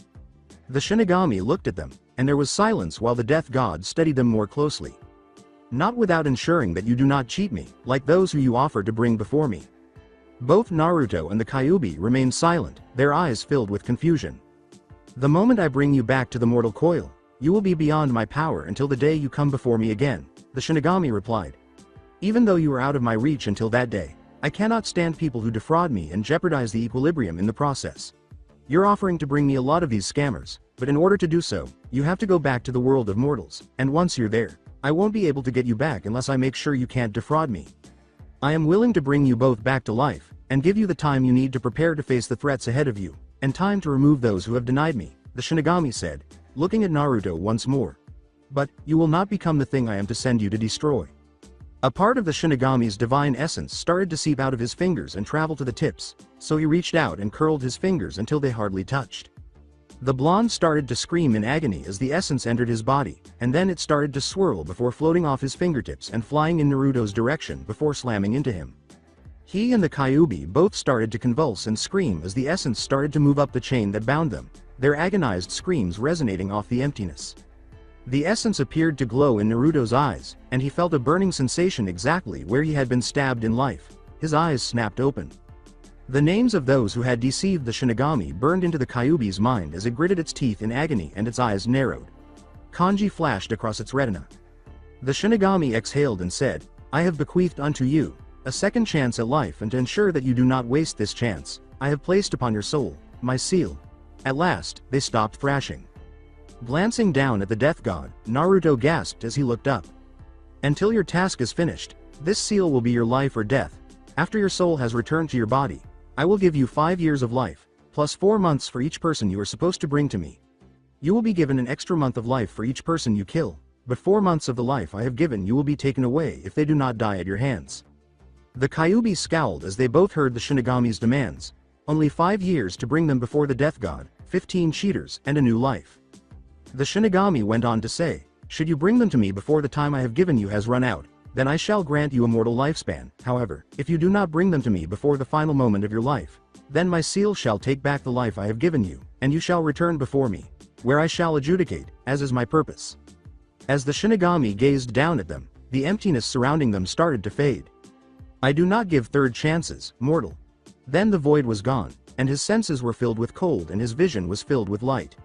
The Shinigami looked at them, and there was silence while the death god studied them more closely. Not without ensuring that you do not cheat me, like those who you offered to bring before me. Both Naruto and the Kyuubi remained silent, their eyes filled with confusion. The moment I bring you back to the mortal coil, you will be beyond my power until the day you come before me again, the Shinigami replied. Even though you are out of my reach until that day, I cannot stand people who defraud me and jeopardize the equilibrium in the process. You're offering to bring me a lot of these scammers, but in order to do so, you have to go back to the world of mortals, and once you're there, I won't be able to get you back unless I make sure you can't defraud me. I am willing to bring you both back to life, and give you the time you need to prepare to face the threats ahead of you, and time to remove those who have denied me, the Shinigami said, looking at Naruto once more. But, you will not become the thing I am to send you to destroy. A part of the Shinigami's divine essence started to seep out of his fingers and travel to the tips, so he reached out and curled his fingers until they hardly touched. The blonde started to scream in agony as the essence entered his body, and then it started to swirl before floating off his fingertips and flying in Naruto's direction before slamming into him. He and the Kyuubi both started to convulse and scream as the essence started to move up the chain that bound them, their agonized screams resonating off the emptiness. The essence appeared to glow in Naruto's eyes, and he felt a burning sensation exactly where he had been stabbed in life. His eyes snapped open. The names of those who had deceived the Shinigami burned into the Kyuubi's mind as it gritted its teeth in agony and its eyes narrowed. Kanji flashed across its retina. The Shinigami exhaled and said, I have bequeathed unto you a second chance at life, and to ensure that you do not waste this chance, I have placed upon your soul my seal. At last, they stopped thrashing. Glancing down at the death god, Naruto gasped as he looked up. Until your task is finished, this seal will be your life or death. After your soul has returned to your body, I will give you 5 years of life, plus 4 months for each person you are supposed to bring to me. You will be given an extra month of life for each person you kill, but 4 months of the life I have given you will be taken away if they do not die at your hands. The Kyuubi scowled as they both heard the Shinigami's demands. Only 5 years to bring them before the death god, 15 cheaters, and a new life. The Shinigami went on to say, should you bring them to me before the time I have given you has run out, then I shall grant you a mortal lifespan. However, if you do not bring them to me before the final moment of your life, then my seal shall take back the life I have given you, and you shall return before me, where I shall adjudicate, as is my purpose. As the Shinigami gazed down at them, the emptiness surrounding them started to fade. I do not give third chances, mortal. Then the void was gone, and his senses were filled with cold and his vision was filled with light.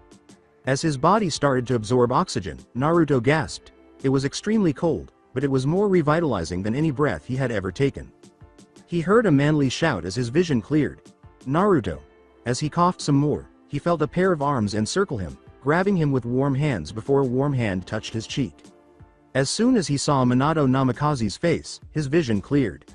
As his body started to absorb oxygen, Naruto gasped. It was extremely cold, but it was more revitalizing than any breath he had ever taken. He heard a manly shout as his vision cleared. Naruto. As he coughed some more, he felt a pair of arms encircle him, grabbing him with warm hands before a warm hand touched his cheek. As soon as he saw Minato Namikaze's face, his vision cleared.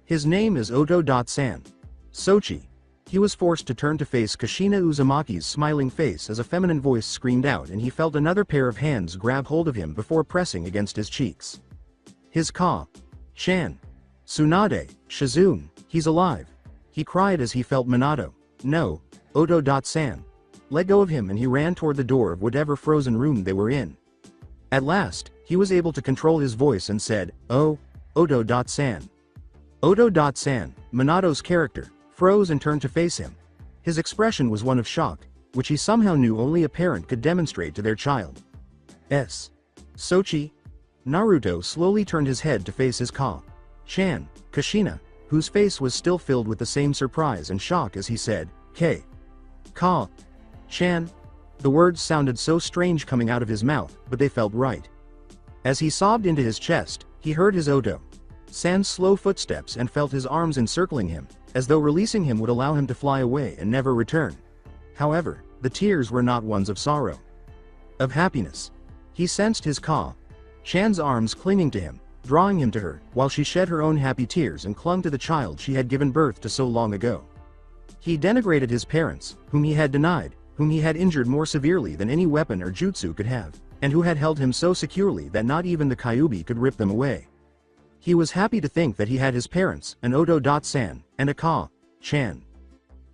His name is Oto-san. Sochi. He was forced to turn to face Kushina Uzumaki's smiling face as a feminine voice screamed out, and he felt another pair of hands grab hold of him before pressing against his cheeks. His Shan. Tsunade, Shizune, he's alive. He cried as he felt Minato. No, Oto-san. Let go of him, and he ran toward the door of whatever frozen room they were in. At last, he was able to control his voice and said, "Oh, Oto-san." Oto-san, Minato's character, froze and turned to face him. His expression was one of shock, which he somehow knew only a parent could demonstrate to their child. Sochi? Naruto slowly turned his head to face his Shan, Kushina, whose face was still filled with the same surprise and shock as he said, Shan? The words sounded so strange coming out of his mouth, but they felt right. As he sobbed into his chest, he heard his Oto-san's slow footsteps and felt his arms encircling him, as though releasing him would allow him to fly away and never return. However, the tears were not ones of sorrow. Of happiness. He sensed his Shan's arms clinging to him, drawing him to her, while she shed her own happy tears and clung to the child she had given birth to so long ago. He denigrated his parents, whom he had denied, whom he had injured more severely than any weapon or jutsu could have, and who had held him so securely that not even the Kyuubi could rip them away. He was happy to think that he had his parents, an Oto-san, and a Shan.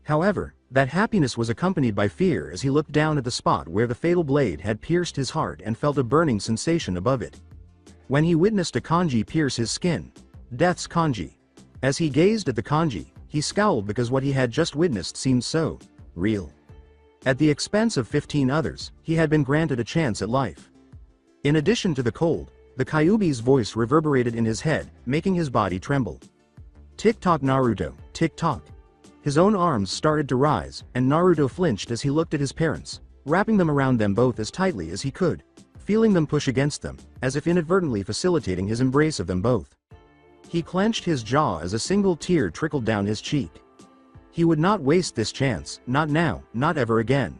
However, that happiness was accompanied by fear as he looked down at the spot where the fatal blade had pierced his heart and felt a burning sensation above it. When he witnessed a kanji pierce his skin, death's kanji. As he gazed at the kanji, he scowled because what he had just witnessed seemed so real. At the expense of 15 others, he had been granted a chance at life. In addition to the cold, the Kyuubi's voice reverberated in his head, making his body tremble. Tick-tock Naruto, tick-tock. His own arms started to rise, and Naruto flinched as he looked at his parents, wrapping them around them both as tightly as he could, feeling them push against them, as if inadvertently facilitating his embrace of them both. He clenched his jaw as a single tear trickled down his cheek. He would not waste this chance, not now, not ever again.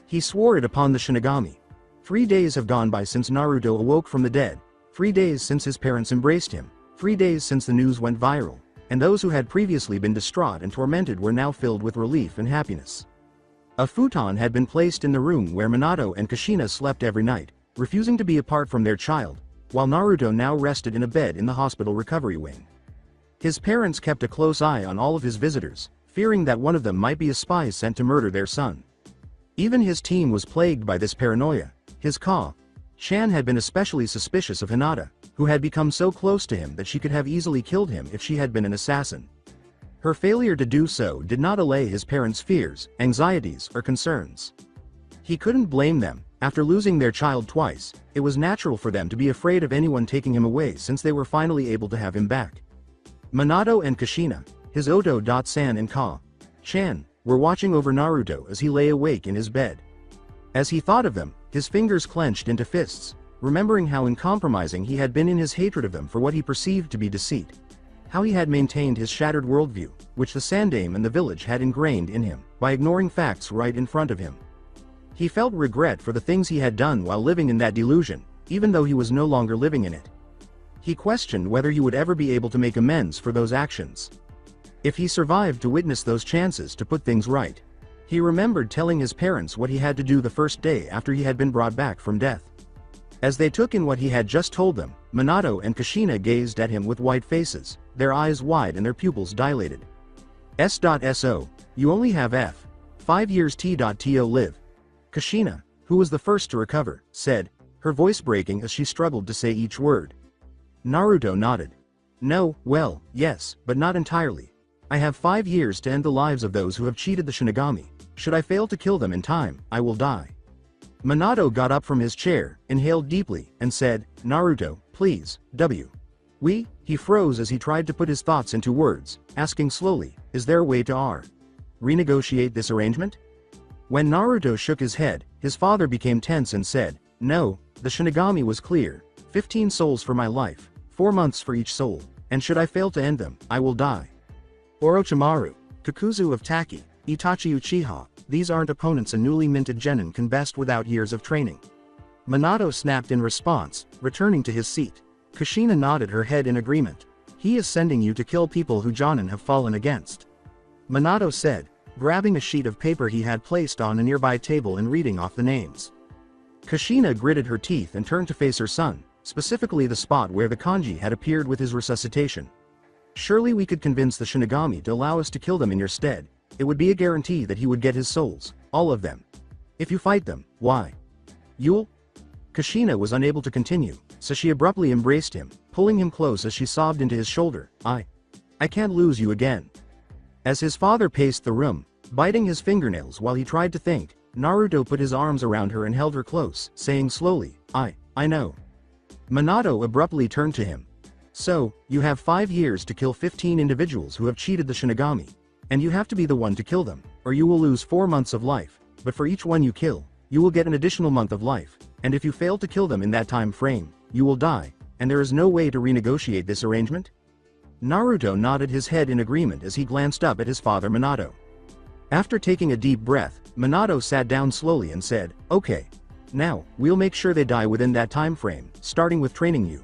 He swore it upon the Shinigami. 3 days have gone by since Naruto awoke from the dead, 3 days since his parents embraced him, 3 days since the news went viral, and those who had previously been distraught and tormented were now filled with relief and happiness. A futon had been placed in the room where Minato and Kushina slept every night, refusing to be apart from their child, while Naruto now rested in a bed in the hospital recovery wing. His parents kept a close eye on all of his visitors, fearing that one of them might be a spy sent to murder their son. Even his team was plagued by this paranoia. His Shan had been especially suspicious of Hinata, who had become so close to him that she could have easily killed him if she had been an assassin. Her failure to do so did not allay his parents' fears, anxieties, or concerns. He couldn't blame them. After losing their child twice, it was natural for them to be afraid of anyone taking him away since they were finally able to have him back. Minato and Kushina, his Oto-san and Shan, were watching over Naruto as he lay awake in his bed. As he thought of them, his fingers clenched into fists, remembering how uncompromising he had been in his hatred of them for what he perceived to be deceit. How he had maintained his shattered worldview, which the Sandaime and the village had ingrained in him, by ignoring facts right in front of him. He felt regret for the things he had done while living in that delusion, even though he was no longer living in it. He questioned whether he would ever be able to make amends for those actions. If he survived to witness those chances to put things right. He remembered telling his parents what he had to do the first day after he had been brought back from death. As they took in what he had just told them, Minato and Kushina gazed at him with white faces, their eyes wide and their pupils dilated. S.So, you only have 5 years T.To live. Kushina, who was the first to recover, said, her voice breaking as she struggled to say each word. Naruto nodded. No, well, yes, but not entirely. I have 5 years to end the lives of those who have cheated the Shinigami. Should I fail to kill them in time, I will die. Minato got up from his chair, inhaled deeply, and said, Naruto, please, He froze as he tried to put his thoughts into words, asking slowly, is there a way to renegotiate this arrangement? When Naruto shook his head, his father became tense and said, "No, the Shinigami was clear. 15 souls for my life, 4 months for each soul, and should I fail to end them, I will die." Orochimaru, Kakuzu of Taki, Itachi Uchiha, these aren't opponents a newly minted genin can best without years of training. Minato snapped in response, returning to his seat. Kushina nodded her head in agreement. "He is sending you to kill people who Jonin have fallen against," Minato said, grabbing a sheet of paper he had placed on a nearby table and reading off the names. Kushina gritted her teeth and turned to face her son, specifically the spot where the kanji had appeared with his resuscitation. "Surely we could convince the Shinigami to allow us to kill them in your stead. It would be a guarantee that he would get his souls, all of them. If you fight them, why? You'll—" Kushina was unable to continue, so she abruptly embraced him, pulling him close as she sobbed into his shoulder. I can't lose you again." As his father paced the room, biting his fingernails while he tried to think, Naruto put his arms around her and held her close, saying slowly, I know." Minato abruptly turned to him. "So, you have 5 years to kill 15 individuals who have cheated the Shinigami. And you have to be the one to kill them, or you will lose 4 months of life, but for each one you kill, you will get an additional month of life, and if you fail to kill them in that time frame, you will die, and there is no way to renegotiate this arrangement?" Naruto nodded his head in agreement as he glanced up at his father Minato. After taking a deep breath, Minato sat down slowly and said, "Okay. Now, we'll make sure they die within that time frame, starting with training you.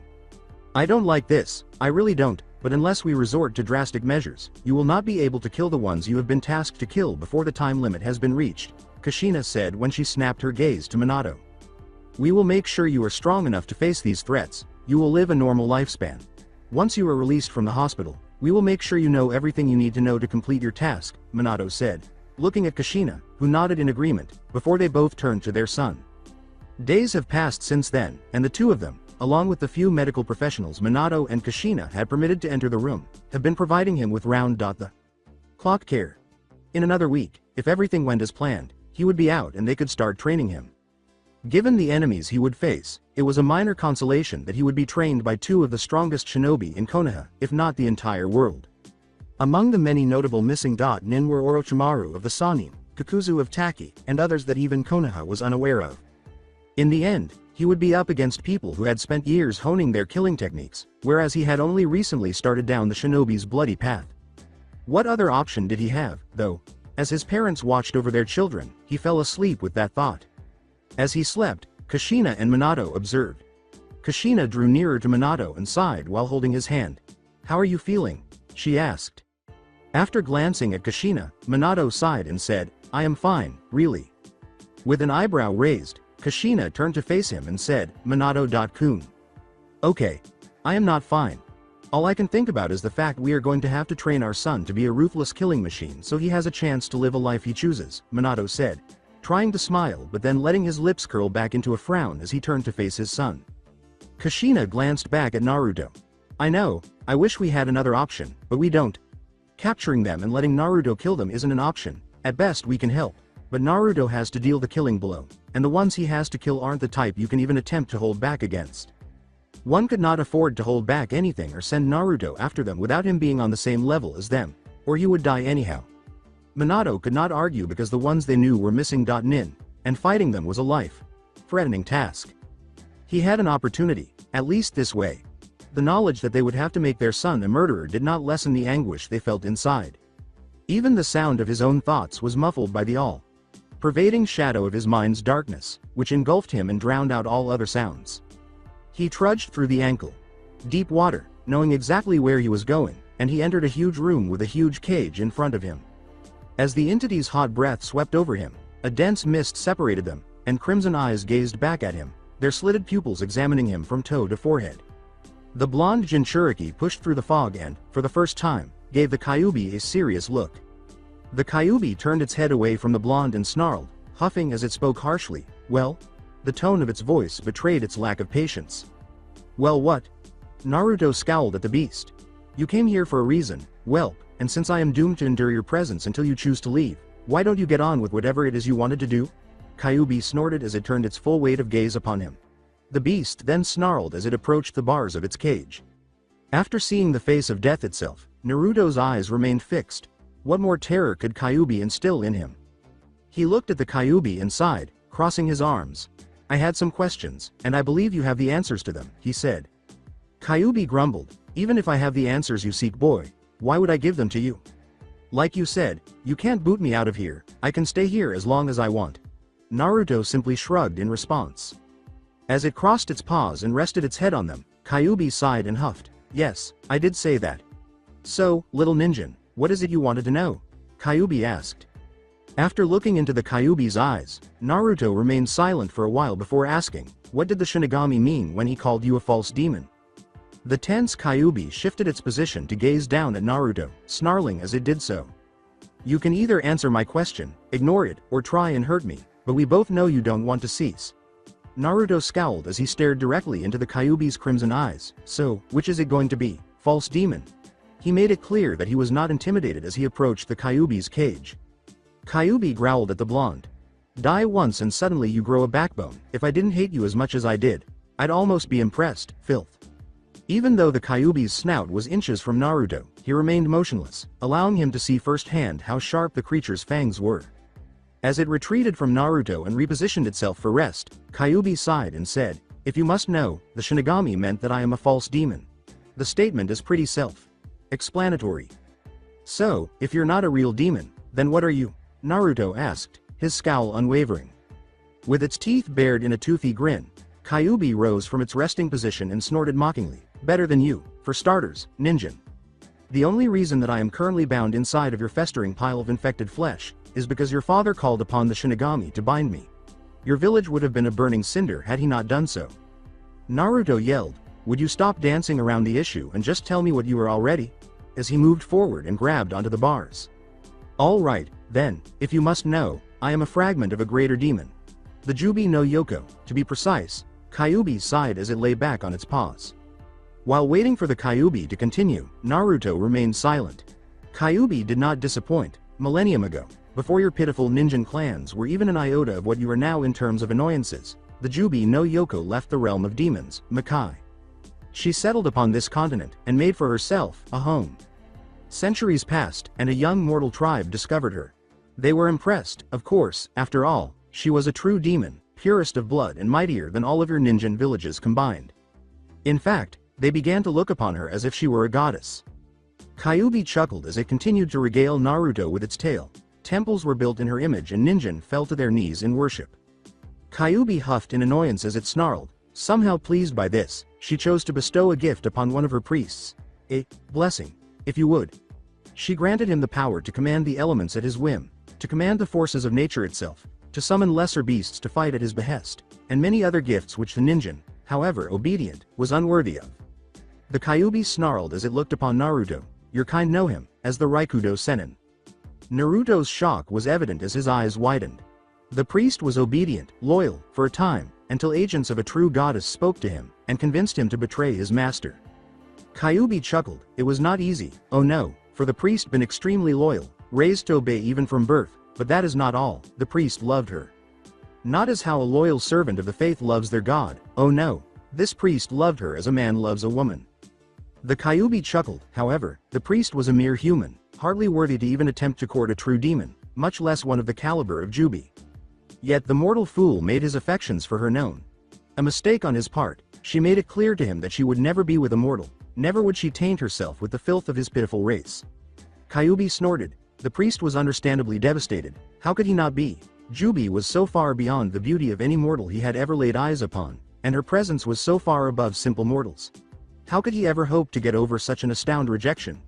I don't like this, I really don't, but unless we resort to drastic measures, you will not be able to kill the ones you have been tasked to kill before the time limit has been reached," Kushina said when she snapped her gaze to Minato. "We will make sure you are strong enough to face these threats. You will live a normal lifespan. Once you are released from the hospital, we will make sure you know everything you need to know to complete your task," Minato said, looking at Kushina, who nodded in agreement, before they both turned to their son. Days have passed since then, and the two of them, along with the few medical professionals Minato and Kushina had permitted to enter the room, have been providing him with round-the-clock care. In another week, if everything went as planned, he would be out and they could start training him. Given the enemies he would face, it was a minor consolation that he would be trained by 2 of the strongest shinobi in Konoha, if not the entire world. Among the many notable missing nin were Orochimaru of the Sannin, Kakuzu of Taki, and others that even Konoha was unaware of. In the end, he would be up against people who had spent years honing their killing techniques, whereas he had only recently started down the shinobi's bloody path. What other option did he have, though? As his parents watched over their children, he fell asleep with that thought. As he slept, Kushina and Minato observed. Kushina drew nearer to Minato and sighed while holding his hand. "How are you feeling?" she asked. After glancing at Kushina, Minato sighed and said, "I am fine, really." With an eyebrow raised, Kushina turned to face him and said, "Minato-kun. Okay. I am not fine. All I can think about is the fact we are going to have to train our son to be a ruthless killing machine so he has a chance to live a life he chooses," Minato said, trying to smile but then letting his lips curl back into a frown as he turned to face his son. Kushina glanced back at Naruto. "I know, I wish we had another option, but we don't. Capturing them and letting Naruto kill them isn't an option. At best we can help, but Naruto has to deal the killing blow, and the ones he has to kill aren't the type you can even attempt to hold back against. One could not afford to hold back anything or send Naruto after them without him being on the same level as them, or he would die anyhow." Minato could not argue because the ones they knew were missing. Nin, and fighting them was a life-threatening task. He had an opportunity, at least this way. The knowledge that they would have to make their son a murderer did not lessen the anguish they felt inside. Even the sound of his own thoughts was muffled by the all-pervading shadow of his mind's darkness, which engulfed him and drowned out all other sounds. He trudged through the ankle-deep water, knowing exactly where he was going, and he entered a huge room with a huge cage in front of him. As the entity's hot breath swept over him, a dense mist separated them, and crimson eyes gazed back at him, their slitted pupils examining him from toe to forehead. The blonde Jinchuriki pushed through the fog and, for the first time, gave the Kyuubi a serious look. The Kyuubi turned its head away from the blonde and snarled, huffing as it spoke harshly. "Well?" The tone of its voice betrayed its lack of patience. "Well, what?" Naruto scowled at the beast. "You came here for a reason, whelp, and since I am doomed to endure your presence until you choose to leave, why don't you get on with whatever it is you wanted to do?" Kyuubi snorted as it turned its full weight of gaze upon him. The beast then snarled as it approached the bars of its cage. After seeing the face of death itself, Naruto's eyes remained fixed. What more terror could Kyuubi instill in him? He looked at the Kyuubi and sighed, crossing his arms. I had some questions, and I believe you have the answers to them, he said. Kyuubi grumbled, even if I have the answers you seek, boy, why would I give them to you? Like you said, you can't boot me out of here, I can stay here as long as I want. Naruto simply shrugged in response. As it crossed its paws and rested its head on them, Kyuubi sighed and huffed. Yes, I did say that. So, little ninja, what is it you wanted to know? Kyuubi asked. After looking into the Kyuubi's eyes, Naruto remained silent for a while before asking, what did the Shinigami mean when he called you a false demon? The tense Kyuubi shifted its position to gaze down at Naruto, snarling as it did so. You can either answer my question, ignore it, or try and hurt me, but we both know you don't want to cease. Naruto scowled as he stared directly into the Kyuubi's crimson eyes. So, which is it going to be, false demon? He made it clear that he was not intimidated as he approached the Kyuubi's cage. Kyuubi growled at the blonde. Die once and suddenly you grow a backbone. If I didn't hate you as much as I did, I'd almost be impressed, filth. Even though the Kyuubi's snout was inches from Naruto, he remained motionless, allowing him to see firsthand how sharp the creature's fangs were. As it retreated from Naruto and repositioned itself for rest, Kyuubi sighed and said, if you must know, the Shinigami meant that I am a false demon. The statement is pretty self-explanatory. So, if you're not a real demon, then what are you? Naruto asked, his scowl unwavering. With its teeth bared in a toothy grin, Kyuubi rose from its resting position and snorted mockingly, better than you, for starters, ninja. The only reason that I am currently bound inside of your festering pile of infected flesh, is because your father called upon the Shinigami to bind me. Your village would have been a burning cinder had he not done so. Naruto yelled, would you stop dancing around the issue and just tell me what you are already? As he moved forward and grabbed onto the bars. All right, then, if you must know, I am a fragment of a greater demon. The Jyuubi no Yoko, to be precise. Kyuubi sighed as it lay back on its paws. While waiting for the Kyuubi to continue, Naruto remained silent. Kyuubi did not disappoint. Millennium ago, before your pitiful ninja clans were even an iota of what you are now in terms of annoyances, the Jyuubi no Yoko left the realm of demons, Makai. She settled upon this continent and made for herself a home. Centuries passed, and a young mortal tribe discovered her. They were impressed, of course, after all, she was a true demon, purest of blood and mightier than all of your ninja villages combined. In fact, they began to look upon her as if she were a goddess. Kyuubi chuckled as it continued to regale Naruto with its tale. Temples were built in her image and ninja fell to their knees in worship. Kyuubi huffed in annoyance as it snarled. Somehow pleased by this, she chose to bestow a gift upon one of her priests. A blessing, if you would. She granted him the power to command the elements at his whim, to command the forces of nature itself, to summon lesser beasts to fight at his behest, and many other gifts which the ninja, however obedient, was unworthy of. The Kyuubi snarled as it looked upon Naruto. Your kind know him, as the Raikudo Sennin. Naruto's shock was evident as his eyes widened. The priest was obedient, loyal, for a time, until agents of a true goddess spoke to him, and convinced him to betray his master. Kyuubi chuckled. It was not easy, oh no, for the priest been extremely loyal, raised to obey even from birth, but that is not all, the priest loved her. Not as how a loyal servant of the faith loves their god, oh no, this priest loved her as a man loves a woman. The Kyuubi chuckled, however, the priest was a mere human, hardly worthy to even attempt to court a true demon, much less one of the caliber of Jyuubi. Yet the mortal fool made his affections for her known. A mistake on his part, she made it clear to him that she would never be with a mortal, never would she taint herself with the filth of his pitiful race. Kyuubi snorted. The priest was understandably devastated. How could he not be? Jyuubi was so far beyond the beauty of any mortal he had ever laid eyes upon, and her presence was so far above simple mortals. How could he ever hope to get over such an astounding rejection?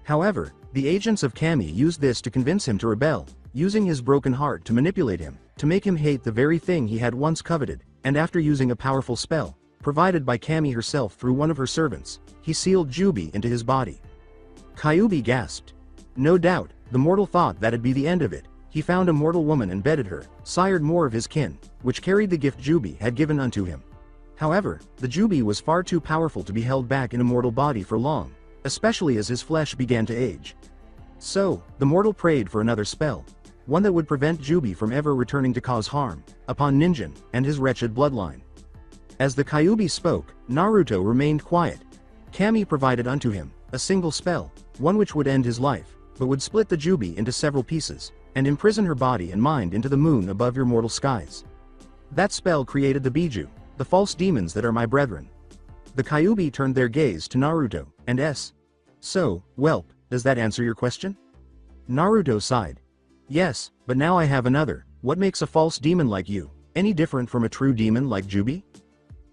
However, the agents of Kami used this to convince him to rebel, using his broken heart to manipulate him, to make him hate the very thing he had once coveted, and after using a powerful spell, provided by Kami herself through one of her servants, he sealed Jyuubi into his body. Kyuubi gasped. No doubt, the mortal thought that'd be the end of it. He found a mortal woman and bedded her, sired more of his kin, which carried the gift Jyuubi had given unto him. However, the Jyuubi was far too powerful to be held back in a mortal body for long, especially as his flesh began to age. So, the mortal prayed for another spell, one that would prevent Jyuubi from ever returning to cause harm, upon Ninjin, and his wretched bloodline. As the Kyuubi spoke, Naruto remained quiet. Kami provided unto him, a single spell, one which would end his life, but would split the Jyuubi into several pieces, and imprison her body and mind into the moon above your mortal skies. That spell created the Biju, the false demons that are my brethren. The Kyuubi turned their gaze to Naruto, and S. So, whelp, does that answer your question? Naruto sighed. Yes, but now I have another. What makes a false demon like you any different from a true demon like Jyuubi?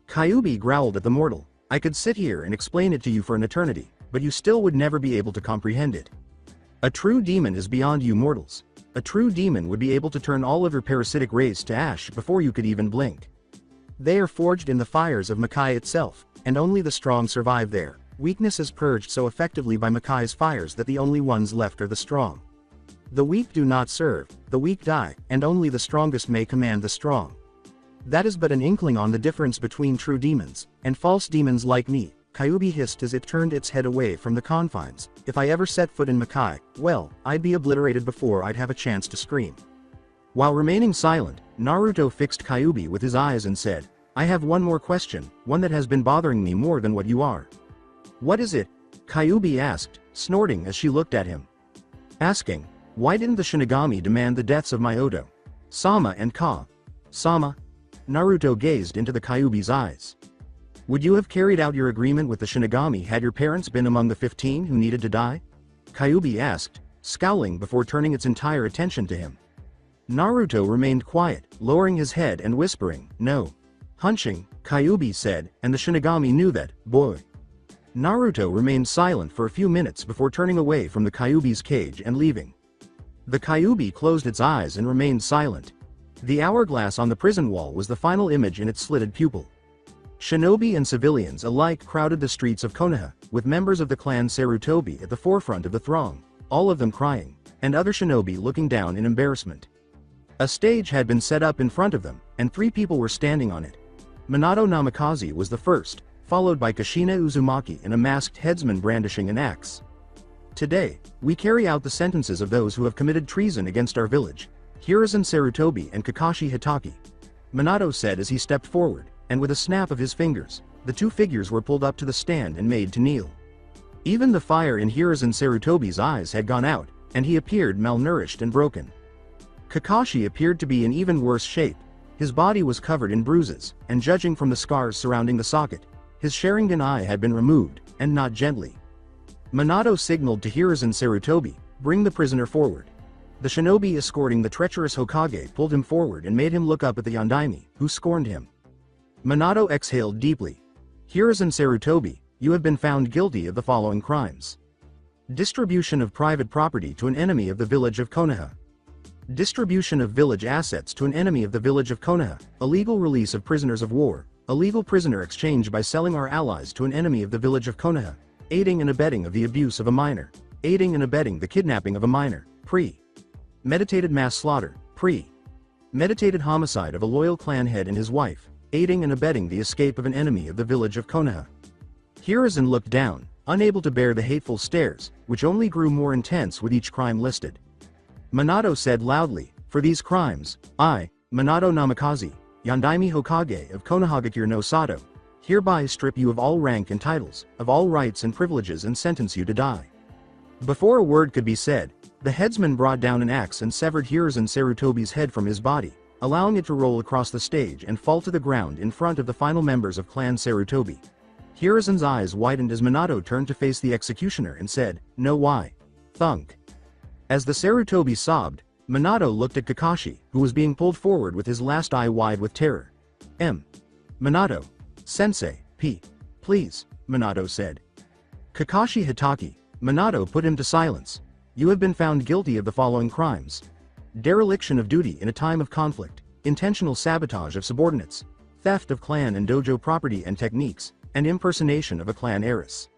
Kyuubi growled at the mortal. I could sit here and explain it to you for an eternity, but you still would never be able to comprehend it. A true demon is beyond you mortals. A true demon would be able to turn all of your parasitic race to ash before you could even blink. They are forged in the fires of Makai itself, and only the strong survive there. Weakness is purged so effectively by Makai's fires that the only ones left are the strong. The weak do not serve, the weak die, and only the strongest may command the strong. That is but an inkling on the difference between true demons and false demons like me, Kyuubi hissed as it turned its head away from the confines. If I ever set foot in Makai, well, I'd be obliterated before I'd have a chance to scream. While remaining silent, Naruto fixed Kyuubi with his eyes and said, I have one more question, one that has been bothering me more than what you are. What is it? Kyuubi asked, snorting as she looked at him. Asking, why didn't the Shinigami demand the deaths of my Odo, Sama and Ka? Sama? Naruto gazed into the Kyuubi's eyes. Would you have carried out your agreement with the Shinigami had your parents been among the 15 who needed to die? Kyuubi asked, scowling before turning its entire attention to him. Naruto remained quiet, lowering his head and whispering, no. Hunching, Kyuubi said, and the Shinigami knew that, boy. Naruto remained silent for a few minutes before turning away from the Kyuubi's cage and leaving. The Kyuubi closed its eyes and remained silent. The hourglass on the prison wall was the final image in its slitted pupil. Shinobi and civilians alike crowded the streets of Konoha, with members of the clan Sarutobi at the forefront of the throng, all of them crying, and other shinobi looking down in embarrassment. A stage had been set up in front of them, and 3 people were standing on it. Minato Namikaze was the first, followed by Kushina Uzumaki and a masked headsman brandishing an axe. Today, we carry out the sentences of those who have committed treason against our village, Hiruzen Sarutobi and Kakashi Hitaki, Minato said as he stepped forward, and with a snap of his fingers, the 2 figures were pulled up to the stand and made to kneel. Even the fire in Hiruzen Sarutobi's eyes had gone out, and he appeared malnourished and broken. Kakashi appeared to be in even worse shape. His body was covered in bruises, and judging from the scars surrounding the socket, his Sharingan eye had been removed, and not gently. Minato signaled to Hiruzen Sarutobi, bring the prisoner forward. The shinobi escorting the treacherous Hokage pulled him forward and made him look up at the Yondaime, who scorned him. Minato exhaled deeply. Hiruzen Sarutobi, you have been found guilty of the following crimes. Distribution of private property to an enemy of the village of Konoha. Distribution of village assets to an enemy of the village of Konoha. Illegal release of prisoners of war. Illegal prisoner exchange by selling our allies to an enemy of the village of Konoha. Aiding and abetting of the abuse of a minor. Aiding and abetting the kidnapping of a minor. Meditated mass slaughter. Meditated homicide of a loyal clan head and his wife. Aiding and abetting the escape of an enemy of the village of Konoha. Hiruzen looked down, unable to bear the hateful stares, which only grew more intense with each crime listed. Minato said loudly, for these crimes, I, Minato Namikaze, Yondaime Hokage of Konohagakure no Sato, hereby strip you of all rank and titles, of all rights and privileges and sentence you to die. Before a word could be said, the headsman brought down an axe and severed Hiruzen Sarutobi's head from his body, allowing it to roll across the stage and fall to the ground in front of the final members of Clan Sarutobi. Hiruzen's eyes widened as Minato turned to face the executioner and said, no why. Thunk. As the Sarutobi sobbed, Minato looked at Kakashi, who was being pulled forward with his last eye wide with terror. Minato. Sensei, please, Minato said. Kakashi Hitaki, Minato put him to silence. You have been found guilty of the following crimes. Dereliction of duty in a time of conflict, intentional sabotage of subordinates, theft of clan and dojo property and techniques, and impersonation of a clan heiress.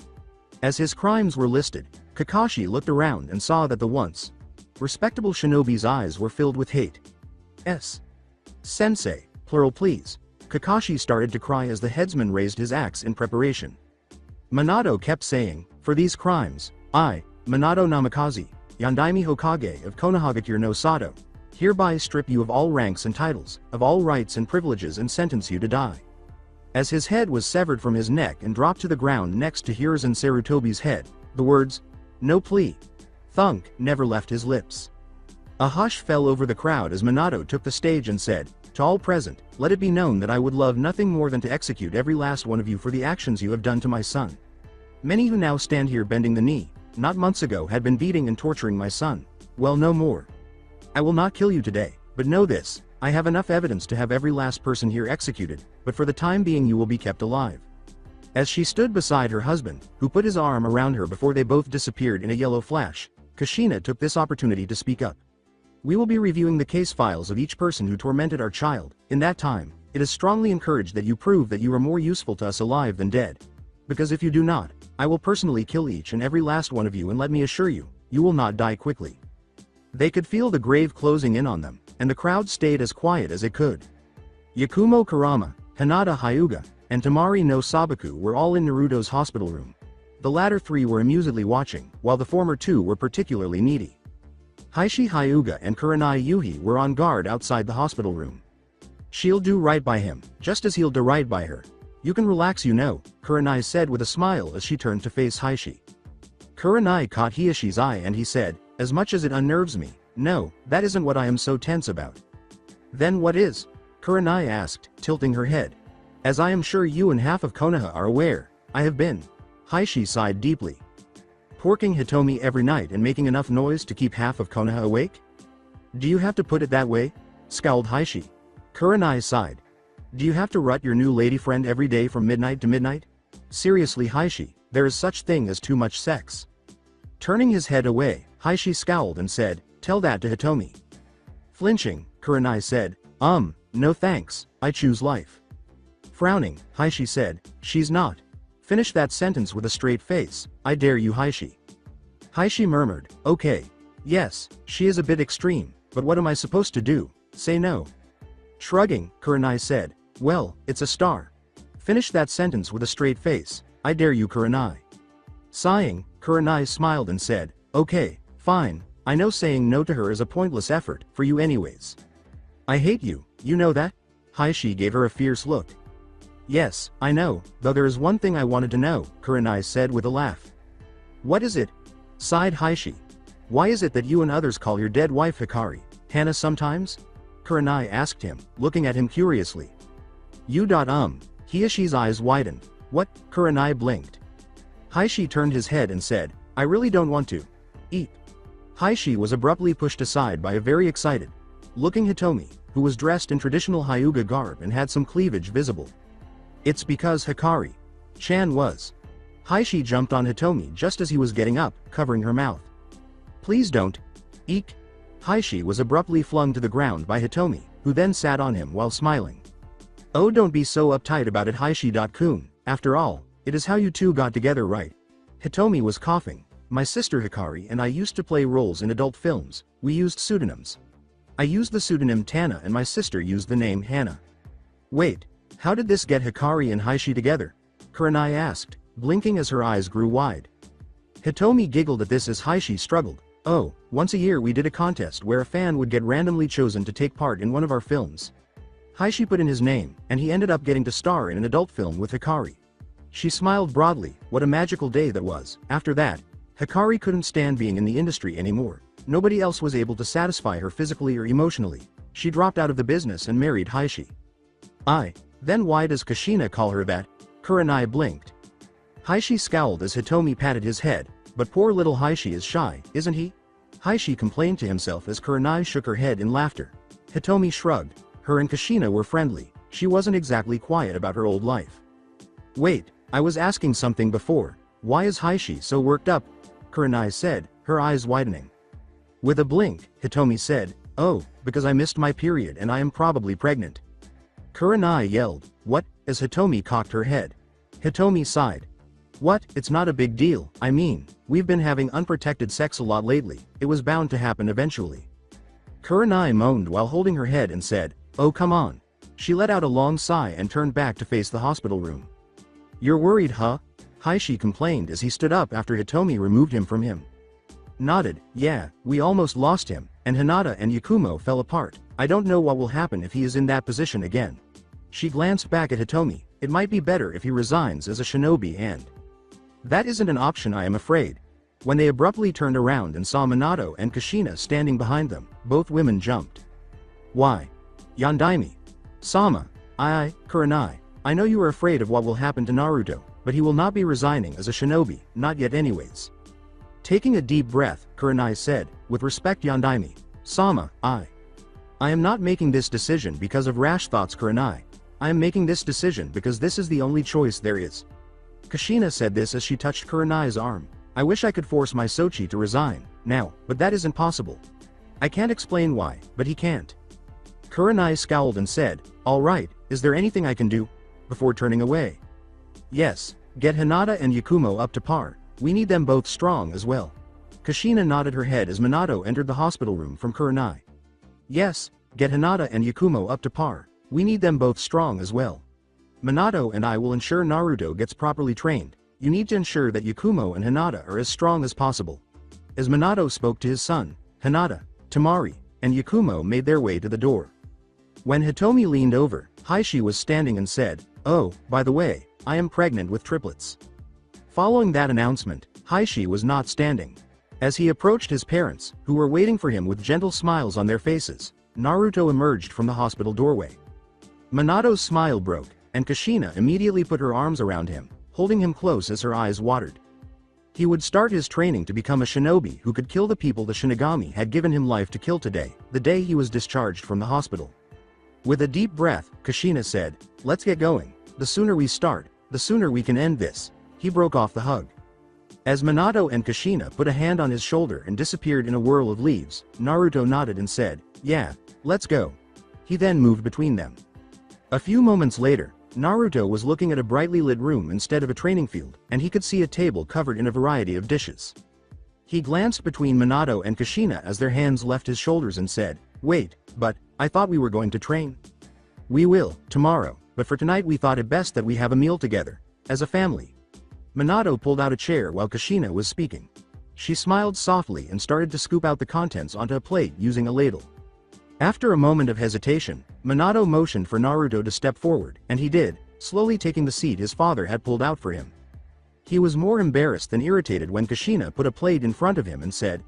As his crimes were listed, Kakashi looked around and saw that the once respectable shinobi's eyes were filled with hate. Sensei, plural please. Kakashi started to cry as the headsman raised his axe in preparation. Minato kept saying, for these crimes, I, Minato Namikaze, Yondaime Hokage of Konohagakure no Sato, hereby strip you of all ranks and titles, of all rights and privileges and sentence you to die. As his head was severed from his neck and dropped to the ground next to Hiruzen Sarutobi's head, the words, no plea, thunk, never left his lips. A hush fell over the crowd as Minato took the stage and said, "To all present, let it be known that I would love nothing more than to execute every last one of you for the actions you have done to my son. Many who now stand here bending the knee, not months ago had been beating and torturing my son. Well, no more. I will not kill you today, but know this, I have enough evidence to have every last person here executed, but for the time being you will be kept alive." As she stood beside her husband, who put his arm around her before they both disappeared in a yellow flash, Kushina took this opportunity to speak up. "We will be reviewing the case files of each person who tormented our child. In that time, it is strongly encouraged that you prove that you are more useful to us alive than dead. Because if you do not, I will personally kill each and every last one of you, and let me assure you, you will not die quickly." They could feel the grave closing in on them, and the crowd stayed as quiet as it could. Yakumo Kurama, Hinata Hyuga, and Tamari no Sabaku were all in Naruto's hospital room. The latter three were amusedly watching, while the former two were particularly needy. Heishi Hyuga and Kurenai Yuhi were on guard outside the hospital room. "She'll do right by him, just as he'll do right by her. You can relax, you know," Kurenai said with a smile as she turned to face Heishi. Kurenai caught Hiashi's eye and he said, "As much as it unnerves me, no, that isn't what I am so tense about." "Then what is?" Kurenai asked, tilting her head. "As I am sure you and half of Konoha are aware, I have been." Heishi sighed deeply. "Porking Hitomi every night and making enough noise to keep half of Konoha awake? Do you have to put it that way?" scowled Heishi. Kurenai sighed. "Do you have to rut your new lady friend every day from midnight to midnight? Seriously, Heishi, there is such thing as too much sex." Turning his head away, Heishi scowled and said, "Tell that to Hitomi." Flinching, Kurenai said, No thanks, I choose life." Frowning, Heishi said, "She's not." Finish that sentence with a straight face, I dare you, Heishi. Heishi murmured, "Okay. Yes, she is a bit extreme, but what am I supposed to do? Say no." Shrugging, Kurenai said, "Well, it's a star." Finish that sentence with a straight face, I dare you, Kurenai. Sighing, Kurenai smiled and said, "Okay, fine, I know saying no to her is a pointless effort, for you anyways. I hate you, you know that?" Heishi gave her a fierce look. "Yes, I know, though there is one thing I wanted to know," Kurenai said with a laugh. "What is it?" sighed Heishi. "Why is it that you and others call your dead wife Hikari, Hana sometimes?" Kurenai asked him, looking at him curiously. Hiyashi's eyes widened. "What?" Kurenai blinked. Heishi turned his head and said, "I really don't want to. Eat." Heishi was abruptly pushed aside by a very excited looking Hitomi, who was dressed in traditional Hyuga garb and had some cleavage visible. "It's because Hikari Chan was." Heishi jumped on Hitomi just as he was getting up, covering her mouth. "Please don't. Eek." Heishi was abruptly flung to the ground by Hitomi, who then sat on him while smiling. "Oh, don't be so uptight about it, Heishi-kun. After all, it is how you two got together, right?" Hitomi was coughing. "My sister Hikari and I used to play roles in adult films. We used pseudonyms. I used the pseudonym Tana and my sister used the name Hana." "Wait, how did this get Hikari and Heishi together?" Kurenai asked, blinking as her eyes grew wide. Hitomi giggled at this as Heishi struggled. "Oh, once a year we did a contest where a fan would get randomly chosen to take part in one of our films. Heishi put in his name, and he ended up getting to star in an adult film with Hikari." She smiled broadly. What a magical day that was. After that, Hikari couldn't stand being in the industry anymore. Nobody else was able to satisfy her physically or emotionally. She dropped out of the business and married Heishi. Then why does Kushina call her that?" Kurenai blinked. Heishi scowled as Hitomi patted his head, "But poor little Heishi is shy, isn't he?" Heishi complained to himself as Kurenai shook her head in laughter. Hitomi shrugged. Her and Kushina were friendly. She wasn't exactly quiet about her old life. "Wait, I was asking something before. Why is Heishi so worked up?" Kurenai said, her eyes widening. With a blink, Hitomi said, "Oh, because I missed my period and I am probably pregnant." Kurenai yelled, "What?" as Hitomi cocked her head. Hitomi sighed. "What? It's not a big deal, I mean, we've been having unprotected sex a lot lately, it was bound to happen eventually." Kurenai moaned while holding her head and said, "Oh come on." She let out a long sigh and turned back to face the hospital room. "You're worried, huh?" Heishi complained as he stood up after Hitomi removed him from him. Nodded, "Yeah, we almost lost him, and Hinata and Yakumo fell apart. I don't know what will happen if he is in that position again." She glanced back at Hitomi. "It might be better if he resigns as a shinobi and..." "That isn't an option, I am afraid." When they abruptly turned around and saw Minato and Kushina standing behind them, both women jumped. Why? Yondaime. Sama. Kurenai. I know you are afraid of what will happen to Naruto, but he will not be resigning as a shinobi, not yet anyways. Taking a deep breath, Kurenai said, with respect Yondaime. Sama, I am not making this decision because of rash thoughts Kurenai. I am making this decision because this is the only choice there is. Kushina said this as she touched Kurenai's arm. I wish I could force my Sochi to resign, now, but that isn't possible. I can't explain why, but he can't. Kurenai scowled and said, alright, is there anything I can do? Before turning away. Yes, get Hinata and Yakumo up to par, we need them both strong as well. Kushina nodded her head as Minato entered the hospital room from Kurenai. Yes, get Hinata and Yakumo up to par, we need them both strong as well. Minato and I will ensure Naruto gets properly trained, you need to ensure that Yakumo and Hinata are as strong as possible. As Minato spoke to his son, Hinata, Temari, and Yakumo made their way to the door. When Hitomi leaned over, Heishi was standing and said, oh, by the way, I am pregnant with triplets. Following that announcement, Heishi was not standing. As he approached his parents, who were waiting for him with gentle smiles on their faces, Naruto emerged from the hospital doorway. Minato's smile broke, and Kushina immediately put her arms around him, holding him close as her eyes watered. He would start his training to become a shinobi who could kill the people the Shinigami had given him life to kill today, the day he was discharged from the hospital. With a deep breath, Kushina said, let's get going, the sooner we start, the sooner we can end this. He broke off the hug. As Minato and Kushina put a hand on his shoulder and disappeared in a whirl of leaves, Naruto nodded and said, yeah, let's go. He then moved between them. A few moments later, Naruto was looking at a brightly lit room instead of a training field, and he could see a table covered in a variety of dishes. He glanced between Minato and Kushina as their hands left his shoulders and said, wait, but, I thought we were going to train. We will, tomorrow, but for tonight we thought it best that we have a meal together, as a family. Minato pulled out a chair while Kushina was speaking. She smiled softly and started to scoop out the contents onto a plate using a ladle. After a moment of hesitation, Minato motioned for Naruto to step forward, and he did, slowly taking the seat his father had pulled out for him. He was more embarrassed than irritated when Kushina put a plate in front of him and said,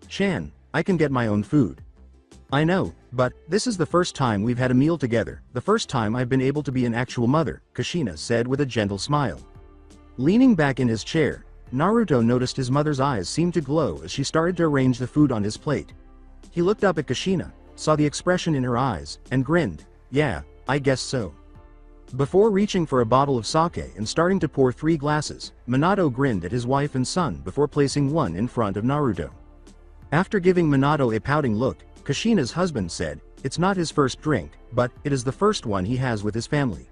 Chan, I can get my own food. I know, but, this is the first time we've had a meal together, the first time I've been able to be an actual mother, Kushina said with a gentle smile. Leaning back in his chair, Naruto noticed his mother's eyes seemed to glow as she started to arrange the food on his plate. He looked up at Kushina, saw the expression in her eyes, and grinned, yeah, I guess so. Before reaching for a bottle of sake and starting to pour 3 glasses, Minato grinned at his wife and son before placing one in front of Naruto. After giving Minato a pouting look, Kushina's husband said, it's not his first drink, but, it is the first one he has with his family.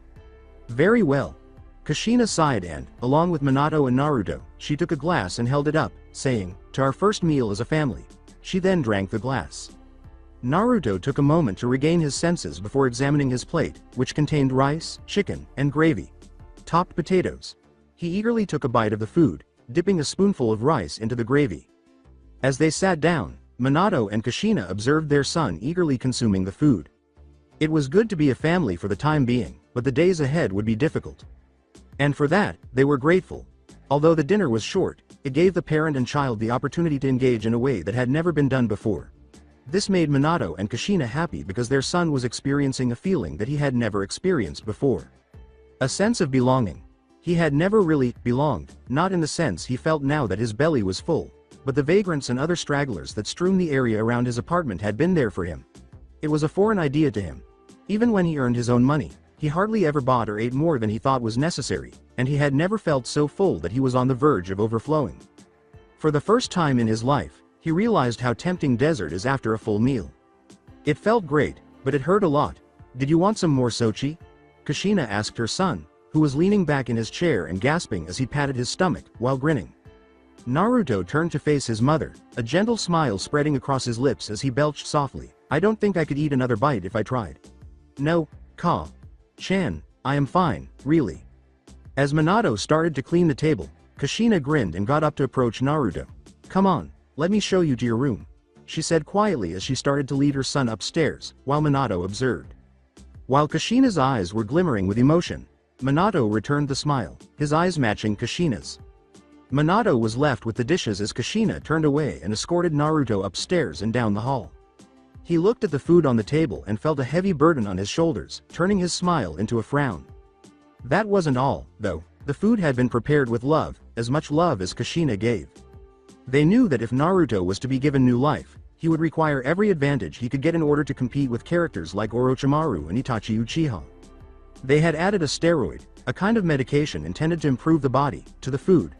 Very well. Kushina sighed and, along with Minato and Naruto, she took a glass and held it up, saying, to our first meal as a family. She then drank the glass. Naruto took a moment to regain his senses before examining his plate, which contained rice, chicken, and gravy. Topped potatoes. He eagerly took a bite of the food, dipping a spoonful of rice into the gravy. As they sat down, Minato and Kushina observed their son eagerly consuming the food. It was good to be a family for the time being, but the days ahead would be difficult. And for that, they were grateful. Although the dinner was short, it gave the parent and child the opportunity to engage in a way that had never been done before. This made Minato and Kushina happy because their son was experiencing a feeling that he had never experienced before. A sense of belonging. He had never really belonged, not in the sense he felt now that his belly was full, but the vagrants and other stragglers that strewn the area around his apartment had been there for him. It was a foreign idea to him. Even when he earned his own money, he hardly ever bought or ate more than he thought was necessary, and he had never felt so full that he was on the verge of overflowing. For the first time in his life, he realized how tempting dessert is after a full meal. It felt great, but it hurt a lot. Did you want some more Sochi? Kushina asked her son, who was leaning back in his chair and gasping as he patted his stomach, while grinning. Naruto turned to face his mother, a gentle smile spreading across his lips as he belched softly. I don't think I could eat another bite if I tried. No, Chan, I am fine, really. As Minato started to clean the table, Kushina grinned and got up to approach Naruto. Come on, let me show you to your room, she said quietly as she started to lead her son upstairs, while Minato observed. While Kushina's eyes were glimmering with emotion, Minato returned the smile, his eyes matching Kushina's. Minato was left with the dishes as Kushina turned away and escorted Naruto upstairs and down the hall. He looked at the food on the table and felt a heavy burden on his shoulders, turning his smile into a frown. That wasn't all, though. The food had been prepared with love, as much love as Kushina gave. They knew that if Naruto was to be given new life, he would require every advantage he could get in order to compete with characters like Orochimaru and Itachi Uchiha. They had added a steroid, a kind of medication intended to improve the body, to the food.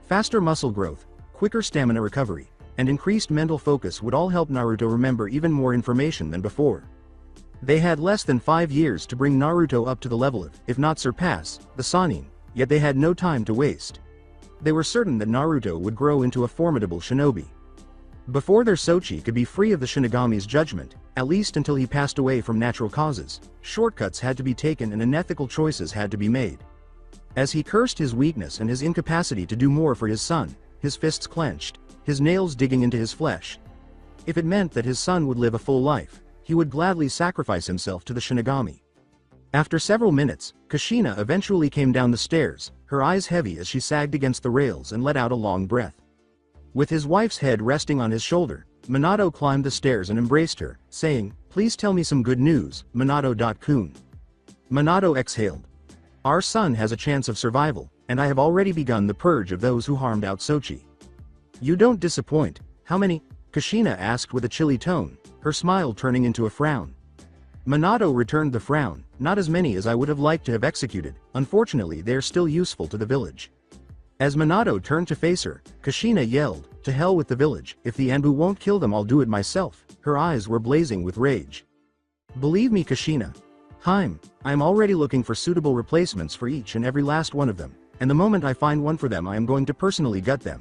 Faster muscle growth, quicker stamina recovery, and increased mental focus would all help Naruto remember even more information than before. They had less than 5 years to bring Naruto up to the level of, if not surpass, the Sannin, yet they had no time to waste. They were certain that Naruto would grow into a formidable shinobi. Before their Sochi could be free of the Shinigami's judgment, at least until he passed away from natural causes, shortcuts had to be taken and unethical choices had to be made. As he cursed his weakness and his incapacity to do more for his son, his fists clenched, his nails digging into his flesh. If it meant that his son would live a full life, he would gladly sacrifice himself to the Shinigami. After several minutes, Kushina eventually came down the stairs, her eyes heavy as she sagged against the rails and let out a long breath. With his wife's head resting on his shoulder, Minato climbed the stairs and embraced her, saying, "Please tell me some good news, Minato-kun." Minato exhaled. "Our son has a chance of survival, and I have already begun the purge of those who harmed out Sochi." "You don't disappoint. How many?" Kushina asked with a chilly tone, her smile turning into a frown. Minato returned the frown. "Not as many as I would have liked to have executed. Unfortunately, they are still useful to the village." As Minato turned to face her, Kushina yelled, "To hell with the village, if the Anbu won't kill them I'll do it myself." Her eyes were blazing with rage. "Believe me, Kushina. I'm already looking for suitable replacements for each and every last one of them, and the moment I find one for them I am going to personally gut them.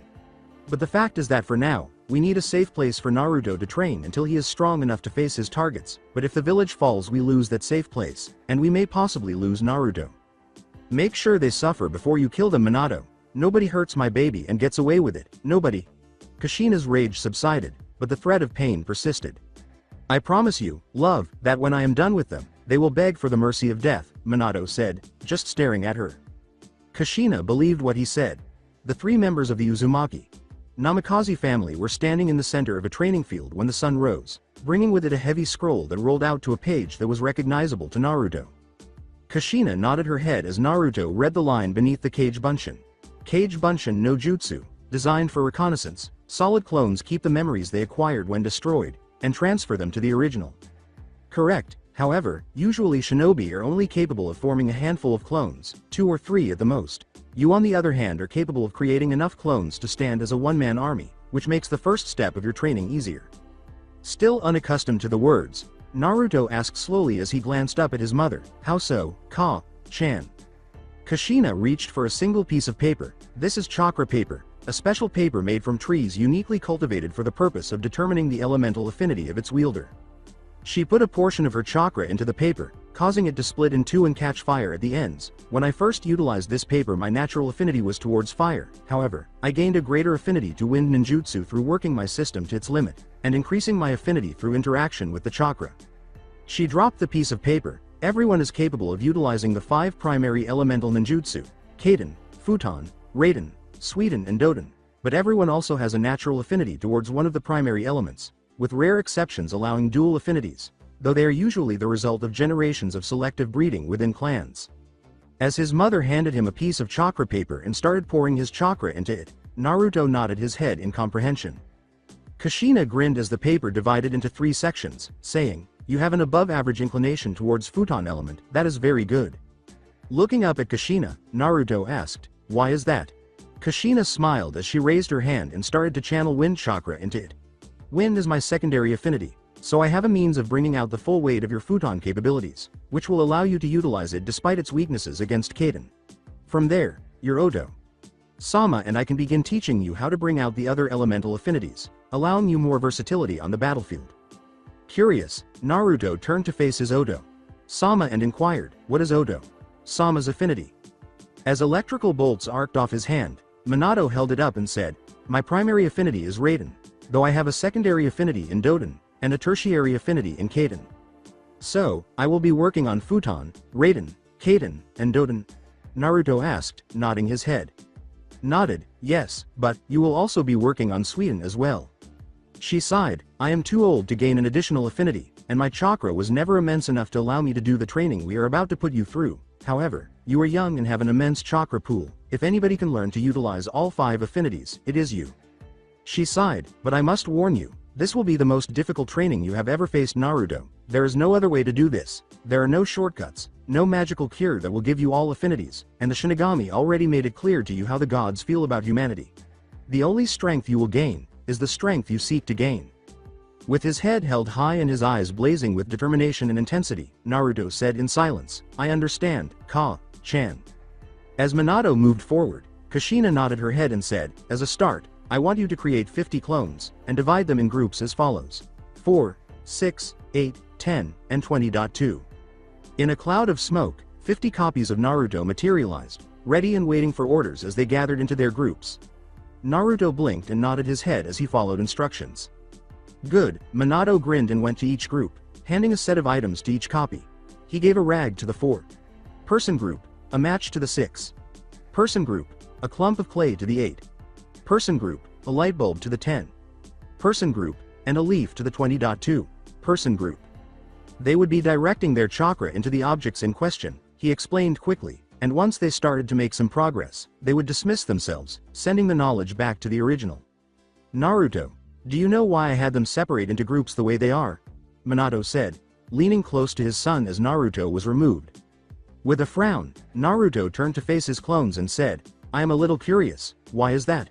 But the fact is that for now, we need a safe place for Naruto to train until he is strong enough to face his targets, but if the village falls we lose that safe place, and we may possibly lose Naruto. Make sure they suffer before you kill them, Minato. Nobody hurts my baby and gets away with it, nobody." Kushina's rage subsided, but the threat of pain persisted. "I promise you, love, that when I am done with them, they will beg for the mercy of death," Minato said, just staring at her. Kushina believed what he said. The 3 members of the Uzumaki Namikaze family were standing in the center of a training field when the sun rose, bringing with it a heavy scroll that rolled out to a page that was recognizable to Naruto. Kushina nodded her head as Naruto read the line beneath the Kage Bunshin. Kage Bunshin no Jutsu, designed for reconnaissance. Solid clones keep the memories they acquired when destroyed, and transfer them to the original. Correct, however, usually shinobi are only capable of forming a handful of clones, 2 or 3 at the most. You on the other hand are capable of creating enough clones to stand as a one-man army, which makes the first step of your training easier. Still unaccustomed to the words, Naruto asked slowly as he glanced up at his mother, "How so, Ka-chan?" Kushina reached for a single piece of paper. "This is chakra paper, a special paper made from trees uniquely cultivated for the purpose of determining the elemental affinity of its wielder." She put a portion of her chakra into the paper, causing it to split in 2 and catch fire at the ends. "When I first utilized this paper my natural affinity was towards fire, however, I gained a greater affinity to wind ninjutsu through working my system to its limit, and increasing my affinity through interaction with the chakra." She dropped the piece of paper. "Everyone is capable of utilizing the 5 primary elemental ninjutsu, Kaden, Futon, Raiden, Suiden and Doden, but everyone also has a natural affinity towards one of the primary elements, with rare exceptions allowing dual affinities, though they are usually the result of generations of selective breeding within clans." As his mother handed him a piece of chakra paper and started pouring his chakra into it, Naruto nodded his head in comprehension. Kushina grinned as the paper divided into 3 sections, saying, "You have an above-average inclination towards Futon element, that is very good." Looking up at Kushina, Naruto asked, "Why is that?" Kushina smiled as she raised her hand and started to channel wind chakra into it. "Wind is my secondary affinity, so I have a means of bringing out the full weight of your Futon capabilities, which will allow you to utilize it despite its weaknesses against Kaden. From there, your Odo Sama and I can begin teaching you how to bring out the other elemental affinities, allowing you more versatility on the battlefield." Curious, Naruto turned to face his Odo Sama and inquired, "What is Odo Sama's affinity?" As electrical bolts arced off his hand, Minato held it up and said, "My primary affinity is Raiden, though I have a secondary affinity in Doden, and a tertiary affinity in Kaden. So, I will be working on Futon, Raiden, Kaden, and Doden?" Naruto asked, nodding his head. nodded, yes, but you will also be working on Sweden as well. She sighed, I am too old to gain an additional affinity, and my chakra was never immense enough to allow me to do the training we are about to put you through. However, you are young and have an immense chakra pool. If anybody can learn to utilize all 5 affinities, it is you. She sighed, but I must warn you, this will be the most difficult training you have ever faced, Naruto. There is no other way to do this. There are no shortcuts, no magical cure that will give you all affinities, and the Shinigami already made it clear to you how the gods feel about humanity. The only strength you will gain is the strength you seek to gain. With his head held high and his eyes blazing with determination and intensity, Naruto said in silence, I understand, Ka-chan. As Minato moved forward, Kushina nodded her head and said, as a start, I want you to create 50 clones, and divide them in groups as follows. 4, 6, 8, 10, and 20.2. In a cloud of smoke, 50 copies of Naruto materialized, ready and waiting for orders as they gathered into their groups. Naruto blinked and nodded his head as he followed instructions. Good, Minato grinned and went to each group, handing a set of items to each copy. He gave a rag to the 4-person group, a match to the 6-person group, a clump of clay to the 8-person group, a light bulb to the 10-person group, and a leaf to the 20.2-person group. They would be directing their chakra into the objects in question, he explained quickly, and once they started to make some progress, they would dismiss themselves, sending the knowledge back to the original. Naruto, do you know why I had them separate into groups the way they are? Minato said, leaning close to his son as Naruto was removed. With a frown, Naruto turned to face his clones and said, I am a little curious, why is that?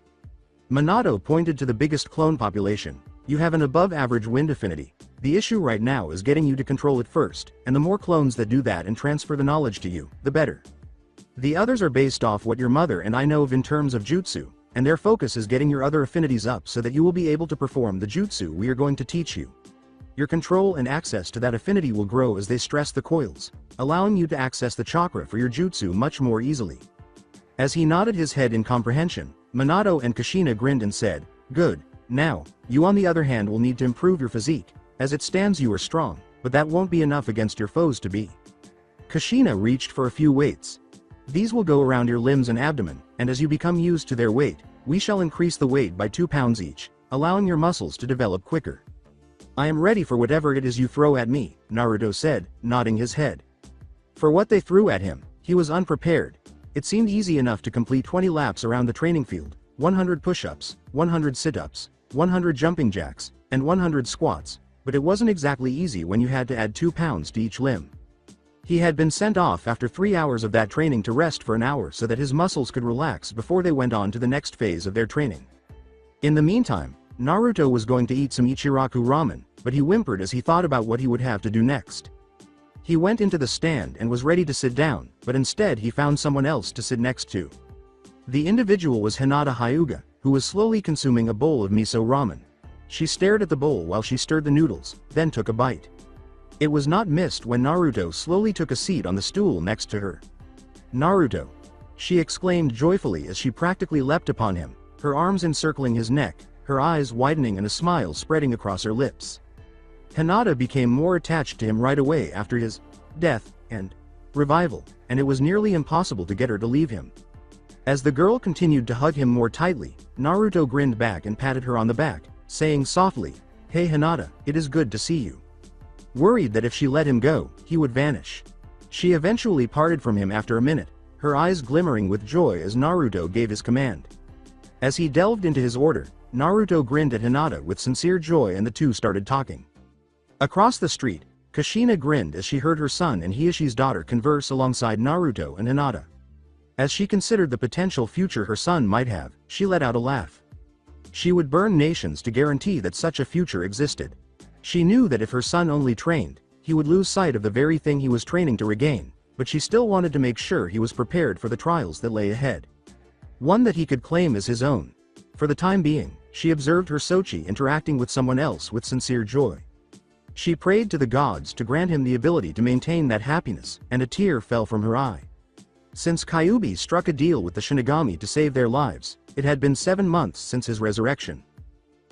Minato pointed to the biggest clone population. You have an above-average wind affinity. The issue right now is getting you to control it first, and the more clones that do that and transfer the knowledge to you, the better. The others are based off what your mother and I know of in terms of jutsu, and their focus is getting your other affinities up so that you will be able to perform the jutsu we are going to teach you. Your control and access to that affinity will grow as they stress the coils, allowing you to access the chakra for your jutsu much more easily. As he nodded his head in comprehension, Minato and Kushina grinned and said, good, now, you on the other hand will need to improve your physique. As it stands you are strong, but that won't be enough against your foes to be. Kushina reached for a few weights. These will go around your limbs and abdomen, and as you become used to their weight, we shall increase the weight by 2 pounds each, allowing your muscles to develop quicker. I am ready for whatever it is you throw at me, Naruto said, nodding his head. For what they threw at him, he was unprepared. It seemed easy enough to complete 20 laps around the training field, 100 push-ups, 100 sit-ups, 100 jumping jacks, and 100 squats, but it wasn't exactly easy when you had to add 2 pounds to each limb. He had been sent off after 3 hours of that training to rest for an hour so that his muscles could relax before they went on to the next phase of their training. In the meantime, Naruto was going to eat some Ichiraku ramen, but he whimpered as he thought about what he would have to do next. He went into the stand and was ready to sit down, but instead he found someone else to sit next to. The individual was Hinata Hyuga, who was slowly consuming a bowl of miso ramen. She stared at the bowl while she stirred the noodles, then took a bite. It was not missed when Naruto slowly took a seat on the stool next to her. Naruto! She exclaimed joyfully as she practically leapt upon him, her arms encircling his neck, her eyes widening and a smile spreading across her lips. Hinata became more attached to him right away after his death and revival, and it was nearly impossible to get her to leave him. As the girl continued to hug him more tightly, Naruto grinned back and patted her on the back, saying softly, Hey Hinata, it is good to see you. Worried that if she let him go, he would vanish. She eventually parted from him after a minute, her eyes glimmering with joy as Naruto gave his command. As he delved into his order, Naruto grinned at Hinata with sincere joy and the two started talking. Across the street, Kushina grinned as she heard her son and Hiashi's daughter converse alongside Naruto and Hinata. As she considered the potential future her son might have, she let out a laugh. She would burn nations to guarantee that such a future existed. She knew that if her son only trained, he would lose sight of the very thing he was training to regain, but she still wanted to make sure he was prepared for the trials that lay ahead. One that he could claim as his own. For the time being, she observed her Sochi interacting with someone else with sincere joy. She prayed to the gods to grant him the ability to maintain that happiness, and a tear fell from her eye. Since Kyuubi struck a deal with the Shinigami to save their lives, it had been 7 months since his resurrection.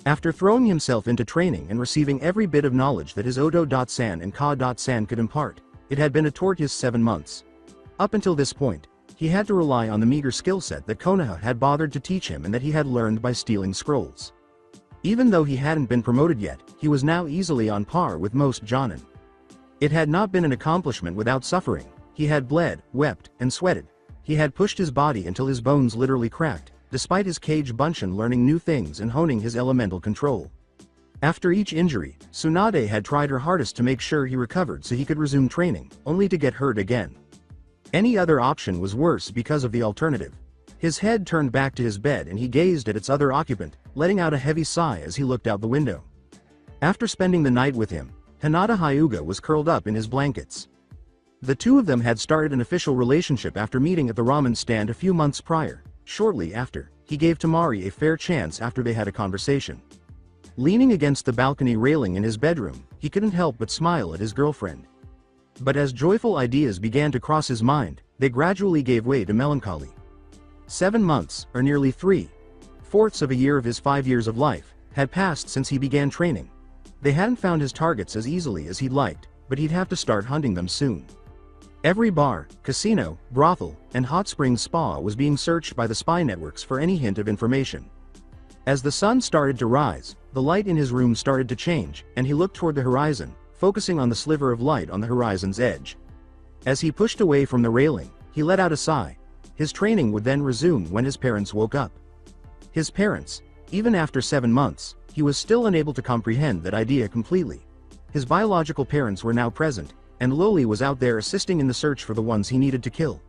After throwing himself into training and receiving every bit of knowledge that his Odo-san and Ka-san could impart, it had been a tortuous 7 months. Up until this point, He had to rely on the meager skill set that Konoha had bothered to teach him and that he had learned by stealing scrolls. Even though he hadn't been promoted yet, he was now easily on par with most jonin. It had not been an accomplishment without suffering. He had bled, wept, and sweated. He had pushed his body until his bones literally cracked, despite his Kage Bunshin learning new things and honing his elemental control. After each injury, Tsunade had tried her hardest to make sure he recovered so he could resume training, only to get hurt again. Any other option was worse because of the alternative. His head turned back to his bed and he gazed at its other occupant, letting out a heavy sigh as he looked out the window. After spending the night with him, Hinata Hyuga was curled up in his blankets. The two of them had started an official relationship after meeting at the ramen stand a few months prior. Shortly after, he gave Tamari a fair chance after they had a conversation. Leaning against the balcony railing in his bedroom, he couldn't help but smile at his girlfriend. But as joyful ideas began to cross his mind, they gradually gave way to melancholy. 7 months, or nearly 3/4 of a year of his 5 years of life, had passed since he began training. They hadn't found his targets as easily as he'd liked, but he'd have to start hunting them soon. Every bar, casino, brothel, and hot spring spa was being searched by the spy networks for any hint of information. As the sun started to rise, the light in his room started to change, and he looked toward the horizon, focusing on the sliver of light on the horizon's edge. As he pushed away from the railing, he let out a sigh. His training would then resume when his parents woke up. His parents, even after 7 months, he was still unable to comprehend that idea completely. His biological parents were now present, and Loli was out there assisting in the search for the ones he needed to kill.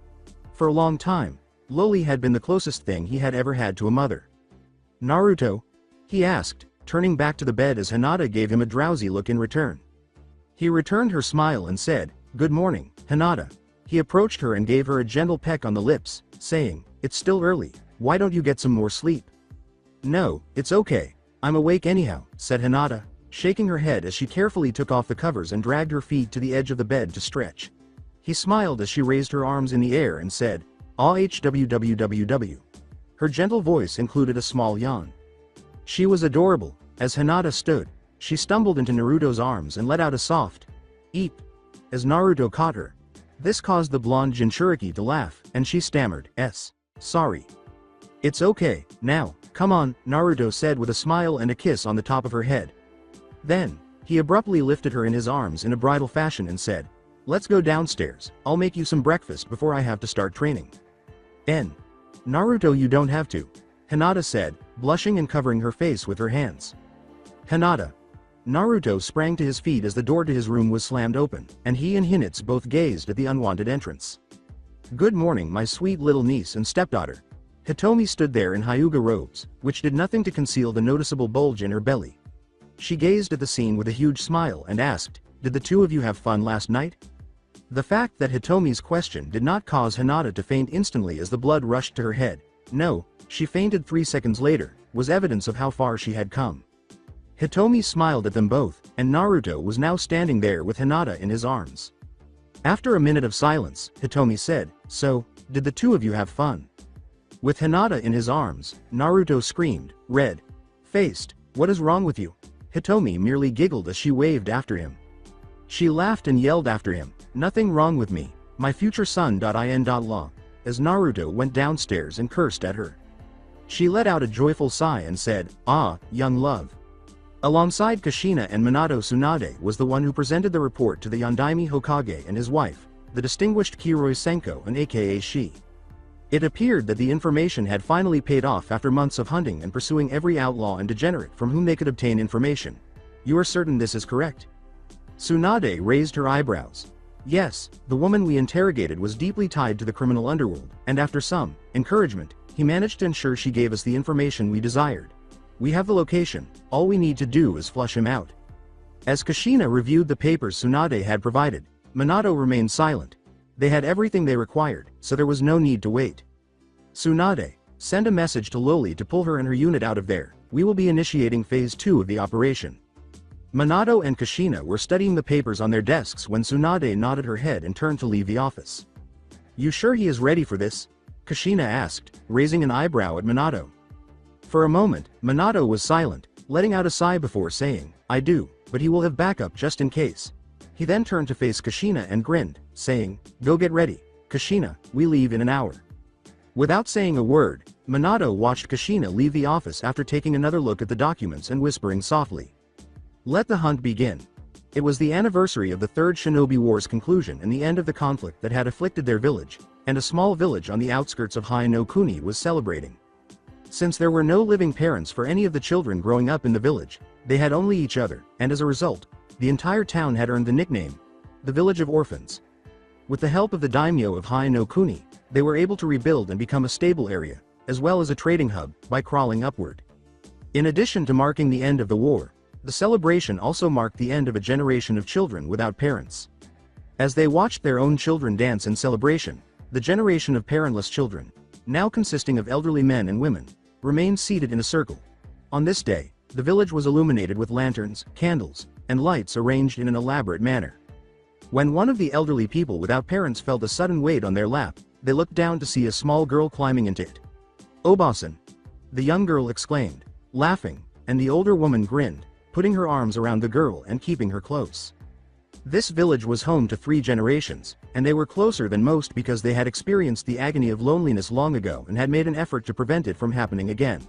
For a long time, Loli had been the closest thing he had ever had to a mother. "Naruto?" he asked, turning back to the bed as Hinata gave him a drowsy look in return. He returned her smile and said, "Good morning, Hinata." He approached her and gave her a gentle peck on the lips, saying, "It's still early, why don't you get some more sleep?" "No, it's okay. I'm awake anyhow," said Hinata, shaking her head as she carefully took off the covers and dragged her feet to the edge of the bed to stretch. He smiled as she raised her arms in the air and said, "Ahwwww." Her gentle voice included a small yawn. She was adorable. As Hinata stood, she stumbled into Naruto's arms and let out a soft eep as Naruto caught her. This caused the blonde Jinchuriki to laugh, and she stammered, "Sorry." "It's okay, now, come on," Naruto said with a smile and a kiss on the top of her head. Then, he abruptly lifted her in his arms in a bridal fashion and said, "Let's go downstairs, I'll make you some breakfast before I have to start training." "Naruto, you don't have to," Hinata said, blushing and covering her face with her hands. "Hinata." Naruto sprang to his feet as the door to his room was slammed open, and he and Hinata both gazed at the unwanted entrance. "Good morning, my sweet little niece and stepdaughter." Hitomi stood there in Hyuga robes, which did nothing to conceal the noticeable bulge in her belly. She gazed at the scene with a huge smile and asked, "Did the two of you have fun last night?" The fact that Hitomi's question did not cause Hinata to faint instantly as the blood rushed to her head. No, she fainted 3 seconds later, was evidence of how far she had come. Hitomi smiled at them both, and Naruto was now standing there with Hinata in his arms. After a minute of silence, Hitomi said, "So, did the two of you have fun?" With Hinata in his arms, Naruto screamed, red-faced, "What is wrong with you?" Hitomi merely giggled as she waved after him. She laughed and yelled after him, "Nothing wrong with me, my future son.in.law," as Naruto went downstairs and cursed at her. She let out a joyful sigh and said, "Ah, young love." Alongside Kushina and Minato, Tsunade was the one who presented the report to the Yondaime Hokage and his wife, the distinguished Kiroi Senko and aka Shi. It appeared that the information had finally paid off after months of hunting and pursuing every outlaw and degenerate from whom they could obtain information. "You are certain this is correct?" Tsunade raised her eyebrows. "Yes, the woman we interrogated was deeply tied to the criminal underworld, and after some encouragement, he managed to ensure she gave us the information we desired. We have the location, all we need to do is flush him out." As Kushina reviewed the papers Tsunade had provided, Minato remained silent. They had everything they required, so there was no need to wait. "Tsunade, send a message to Loli to pull her and her unit out of there. We will be initiating phase 2 of the operation." Minato and Kushina were studying the papers on their desks when Tsunade nodded her head and turned to leave the office. "You sure he is ready for this?" Kushina asked, raising an eyebrow at Minato. For a moment, Minato was silent, letting out a sigh before saying, "I do, but he will have backup just in case." He then turned to face Kushina and grinned, saying, "Go get ready." "Kushina, we leave in an hour." Without saying a word, Minato watched Kushina leave the office after taking another look at the documents and whispering softly, "Let the hunt begin." It was the anniversary of the Third Shinobi War's conclusion and the end of the conflict that had afflicted their village, and a small village on the outskirts of Hai no Kuni was celebrating. Since there were no living parents for any of the children growing up in the village, they had only each other, and as a result, the entire town had earned the nickname, the Village of Orphans. With the help of the daimyo of Hai no Kuni, they were able to rebuild and become a stable area, as well as a trading hub, by crawling upward. In addition to marking the end of the war, the celebration also marked the end of a generation of children without parents. As they watched their own children dance in celebration, the generation of parentless children, now consisting of elderly men and women, remained seated in a circle. On this day, the village was illuminated with lanterns, candles, and lights arranged in an elaborate manner. When one of the elderly people without parents felt a sudden weight on their lap, they looked down to see a small girl climbing into it. "Obasan!" the young girl exclaimed, laughing, and the older woman grinned, putting her arms around the girl and keeping her close. This village was home to 3 generations, and they were closer than most because they had experienced the agony of loneliness long ago and had made an effort to prevent it from happening again.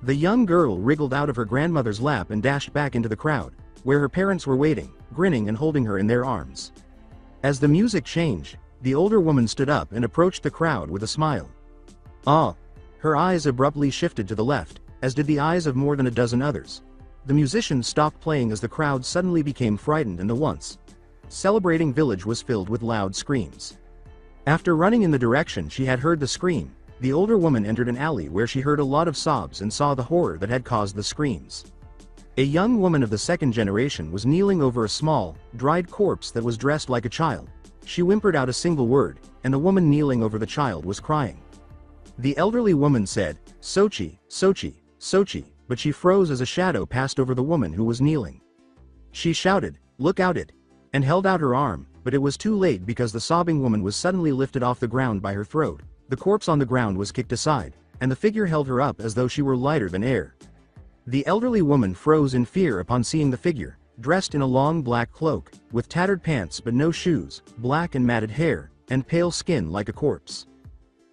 The young girl wriggled out of her grandmother's lap and dashed back into the crowd, where her parents were waiting, grinning and holding her in their arms. As the music changed, the older woman stood up and approached the crowd with a smile. "Ah!" Her eyes abruptly shifted to the left, as did the eyes of more than a dozen others. The musicians stopped playing as the crowd suddenly became frightened and the once celebrating village was filled with loud screams. After running in the direction she had heard the scream, the older woman entered an alley where she heard a lot of sobs and saw the horror that had caused the screams. A young woman of the second generation was kneeling over a small, dried corpse that was dressed like a child. She whimpered out a single word, and the woman kneeling over the child was crying. The elderly woman said, "Sochi, Sochi, Sochi," but she froze as a shadow passed over the woman who was kneeling. She shouted, "Look out it!" and held out her arm, but it was too late because the sobbing woman was suddenly lifted off the ground by her throat, the corpse on the ground was kicked aside, and the figure held her up as though she were lighter than air. The elderly woman froze in fear upon seeing the figure, dressed in a long black cloak, with tattered pants but no shoes, black and matted hair, and pale skin like a corpse.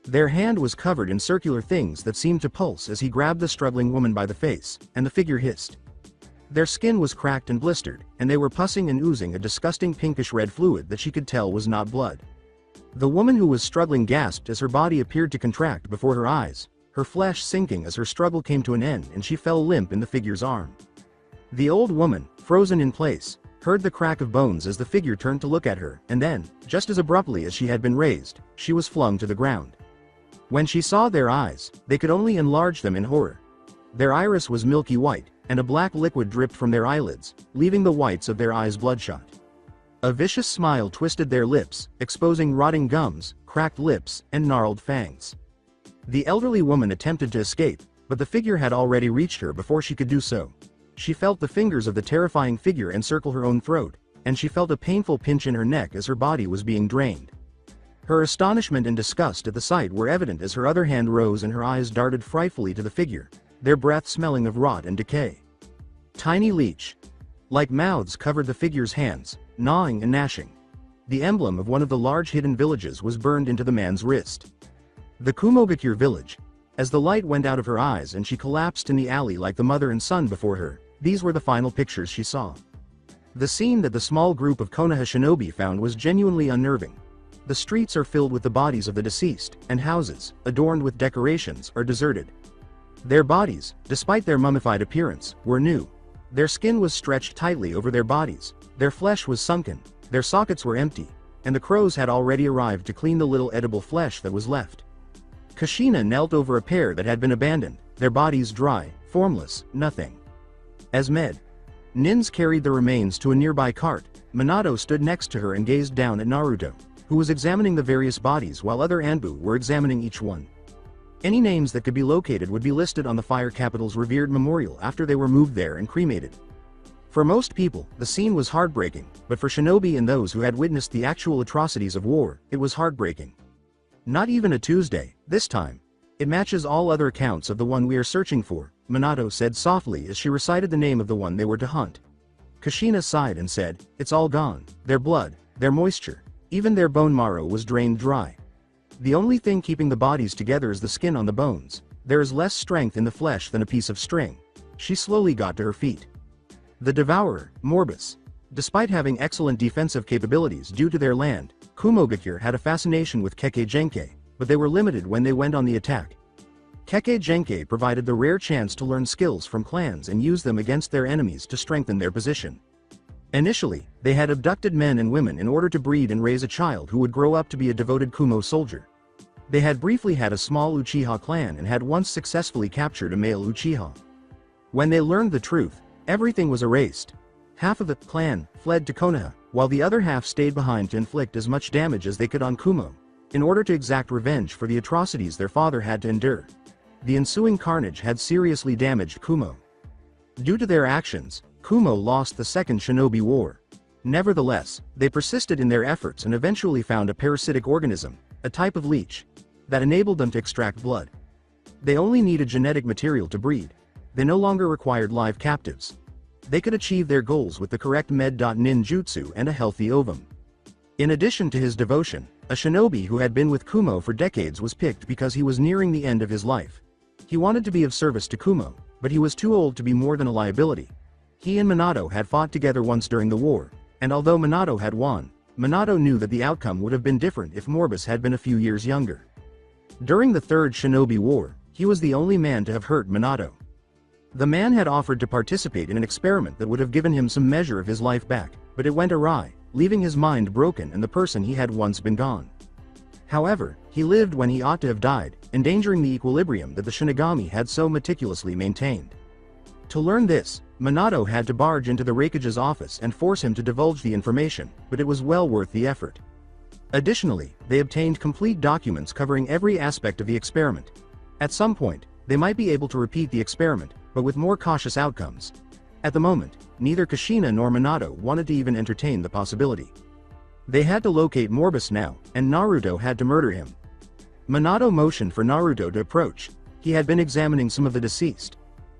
Their hand was covered in circular things that seemed to pulse as he grabbed the struggling woman by the face, and the figure hissed. Their skin was cracked and blistered, and they were pussing and oozing a disgusting pinkish-red fluid that she could tell was not blood. The woman who was struggling gasped as her body appeared to contract before her eyes, her flesh sinking as her struggle came to an end and she fell limp in the figure's arm. The old woman, frozen in place, heard the crack of bones as the figure turned to look at her, and then, just as abruptly as she had been raised, she was flung to the ground. When she saw their eyes, they could only enlarge them in horror. Their iris was milky white, and a black liquid dripped from their eyelids, leaving the whites of their eyes bloodshot. A vicious smile twisted their lips, exposing rotting gums, cracked lips, and gnarled fangs. The elderly woman attempted to escape, but the figure had already reached her before she could do so. She felt the fingers of the terrifying figure encircle her own throat, and she felt a painful pinch in her neck as her body was being drained. Her astonishment and disgust at the sight were evident as her other hand rose and her eyes darted frightfully to the figure, their breath smelling of rot and decay. Tiny leech like mouths covered the figure's hands, gnawing and gnashing. The emblem of one of the large hidden villages was burned into the man's wrist. The Kumogakure village. As the light went out of her eyes and she collapsed in the alley like the mother and son before her, these were the final pictures she saw. The scene that the small group of Konoha shinobi found was genuinely unnerving. The streets are filled with the bodies of the deceased, and houses, adorned with decorations, are deserted. Their bodies, despite their mummified appearance, were new. Their skin was stretched tightly over their bodies, their flesh was sunken, their sockets were empty, and the crows had already arrived to clean the little edible flesh that was left. Kushina knelt over a pair that had been abandoned, their bodies dry, formless, nothing. As Nins carried the remains to a nearby cart, Minato stood next to her and gazed down at Naruto, who was examining the various bodies while other Anbu were examining each one. Any names that could be located would be listed on the Fire Capital's revered memorial after they were moved there and cremated. For most people, the scene was heartbreaking, but for shinobi and those who had witnessed the actual atrocities of war, it was heartbreaking. Not even a Tuesday, this time. It matches all other accounts of the one we are searching for, Minato said softly as she recited the name of the one they were to hunt. Kushina sighed and said, "It's all gone, their blood, their moisture, Even their bone marrow was drained dry. The only thing keeping the bodies together is the skin on the bones. There is less strength in the flesh than a piece of string. She slowly got to her feet. The Devourer, Morbis. Despite having excellent defensive capabilities due to their land, Kumogakure had a fascination with Kekkei Genkai, but they were limited when they went on the attack. Kekkei Genkai provided the rare chance to learn skills from clans and use them against their enemies to strengthen their position. Initially, they had abducted men and women in order to breed and raise a child who would grow up to be a devoted Kumo soldier. They had briefly had a small Uchiha clan and had once successfully captured a male Uchiha. When they learned the truth, everything was erased. Half of the clan fled to Konoha, while the other half stayed behind to inflict as much damage as they could on Kumo, in order to exact revenge for the atrocities their father had to endure. The ensuing carnage had seriously damaged Kumo. Due to their actions, Kumo lost the Second Shinobi War. Nevertheless, they persisted in their efforts and eventually found a parasitic organism, a type of leech, that enabled them to extract blood. They only needed genetic material to breed. They no longer required live captives. They could achieve their goals with the correct med.ninjutsu and a healthy ovum. In addition to his devotion, a shinobi who had been with Kumo for decades was picked because he was nearing the end of his life. He wanted to be of service to Kumo, but he was too old to be more than a liability. He and Minato had fought together once during the war, and although Minato had won, Minato knew that the outcome would have been different if Morbis had been a few years younger. During the Third Shinobi War, he was the only man to have hurt Minato. The man had offered to participate in an experiment that would have given him some measure of his life back, but it went awry, leaving his mind broken and the person he had once been gone. However, he lived when he ought to have died, endangering the equilibrium that the Shinigami had so meticulously maintained. To learn this, Minato had to barge into the Raikage's office and force him to divulge the information, but it was well worth the effort. Additionally, they obtained complete documents covering every aspect of the experiment. At some point, they might be able to repeat the experiment, but with more cautious outcomes. At the moment, neither Kushina nor Minato wanted to even entertain the possibility. They had to locate Morbis now, and Naruto had to murder him. Minato motioned for Naruto to approach. He had been examining some of the deceased.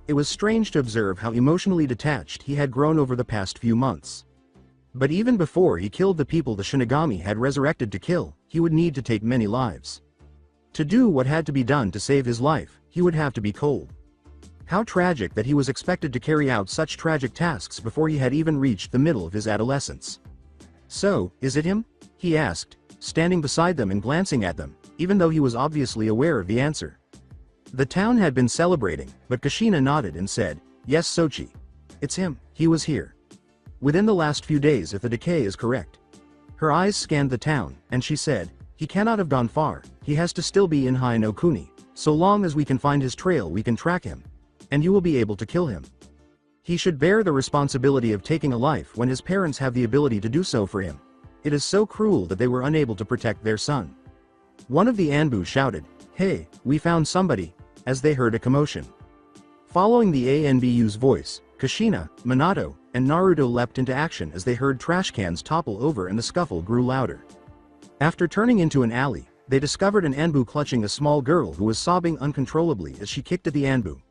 It was strange to observe how emotionally detached he had grown over the past few months. But even before he killed the people the Shinigami had resurrected to kill, he would need to take many lives. To do what had to be done to save his life, he would have to be cold. How tragic that he was expected to carry out such tragic tasks before he had even reached the middle of his adolescence. "So, is it him?" he asked, standing beside them and glancing at them, even though he was obviously aware of the answer. The town had been celebrating, but Kushina nodded and said, "Yes, Sochi. It's him, he was here. Within the last few days if the decay is correct." Her eyes scanned the town, and she said, "He cannot have gone far, he has to still be in Hai no Kuni. So long as we can find his trail we can track him. And you will be able to kill him. He should bear the responsibility of taking a life when his parents have the ability to do so for him. It is so cruel that they were unable to protect their son." One of the Anbu shouted, "Hey, we found somebody," as they heard a commotion. Following the Anbu's voice, Kushina, Minato, and Naruto leapt into action as they heard trash cans topple over and the scuffle grew louder. After turning into an alley, they discovered an Anbu clutching a small girl who was sobbing uncontrollably as she kicked at the Anbu.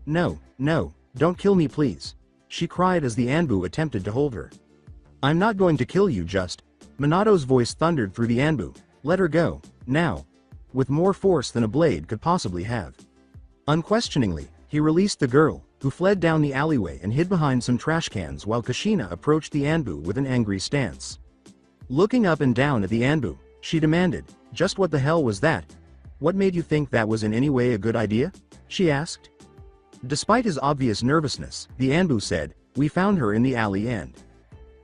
"No, no, don't kill me please," she cried as the Anbu attempted to hold her. "I'm not going to kill you just." Minato's voice thundered through the Anbu, "Let her go, now," with more force than a blade could possibly have. Unquestioningly, he released the girl, who fled down the alleyway and hid behind some trash cans while Kushina approached the Anbu with an angry stance. Looking up and down at the Anbu, she demanded, "Just what the hell was that? What made you think that was in any way a good idea?" she asked. Despite his obvious nervousness, the Anbu said, "We found her in the alley and..."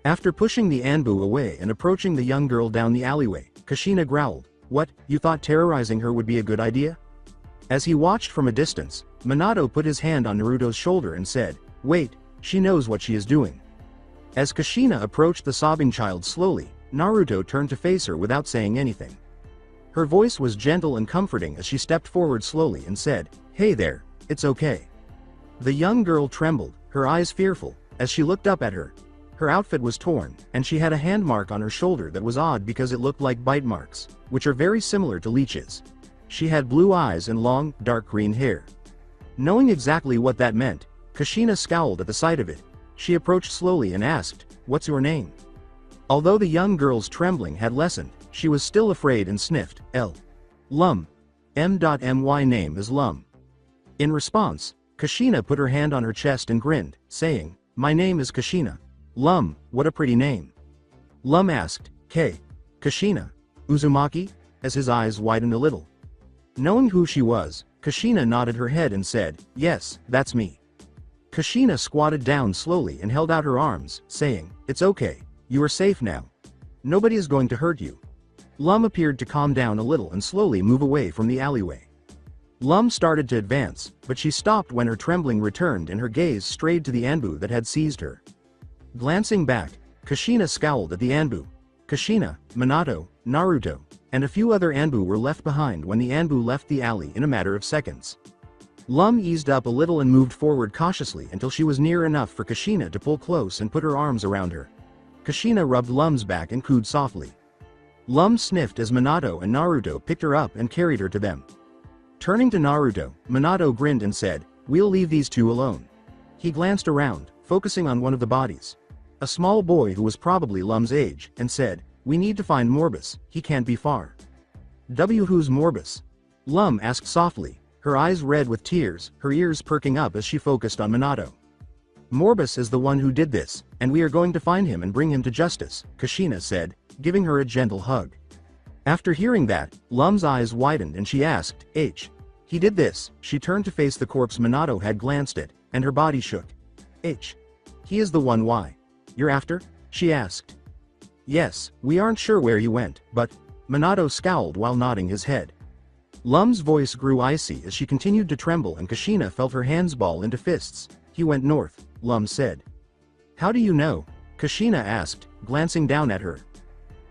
After pushing the Anbu away and approaching the young girl down the alleyway, Kushina growled, "What, you thought terrorizing her would be a good idea?" As he watched from a distance, Minato put his hand on Naruto's shoulder and said, "Wait, she knows what she is doing." As Kushina approached the sobbing child slowly, Naruto turned to face her without saying anything. Her voice was gentle and comforting as she stepped forward slowly and said, "Hey there, it's okay." The young girl trembled, her eyes fearful, as she looked up at her. Her outfit was torn, and she had a hand mark on her shoulder that was odd because it looked like bite marks, which are very similar to leeches. She had blue eyes and long, dark green hair. Knowing exactly what that meant, Kushina scowled at the sight of it. She approached slowly and asked, "What's your name?" Although the young girl's trembling had lessened, she was still afraid and sniffed, Lum. M.My name is Lum. In response, Kushina put her hand on her chest and grinned, saying, My name is Kushina. Lum, what a pretty name. Lum asked, Kushina, Uzumaki? As his eyes widened a little. Knowing who she was, Kushina nodded her head and said, Yes, that's me. Kushina squatted down slowly and held out her arms, saying, It's okay, you are safe now. Nobody is going to hurt you. Lum appeared to calm down a little and slowly move away from the alleyway. Lum started to advance, but she stopped when her trembling returned and her gaze strayed to the Anbu that had seized her. Glancing back, Kushina scowled at the Anbu. Kushina, Minato, Naruto, and a few other Anbu were left behind when the Anbu left the alley in a matter of seconds. Lum eased up a little and moved forward cautiously until she was near enough for Kushina to pull close and put her arms around her. Kushina rubbed Lum's back and cooed softly. Lum sniffed as Minato and Naruto picked her up and carried her to them. Turning to Naruto, Minato grinned and said, We'll leave these two alone. He glanced around, focusing on one of the bodies. A small boy who was probably Lum's age, and said, We need to find Morbis, he can't be far. Who's Morbis? Lum asked softly, her eyes red with tears, her ears perking up as she focused on Minato. Morbis is the one who did this, and we are going to find him and bring him to justice, Kushina said, giving her a gentle hug. After hearing that, Lum's eyes widened and she asked, He did this. She turned to face the corpse Minato had glanced at, and her body shook. He is the one why? You're after? She asked. Yes, we aren't sure where he went, but... Minato scowled while nodding his head. Lum's voice grew icy as she continued to tremble and Kushina felt her hands ball into fists. He went north, Lum said. How do you know? Kushina asked, glancing down at her.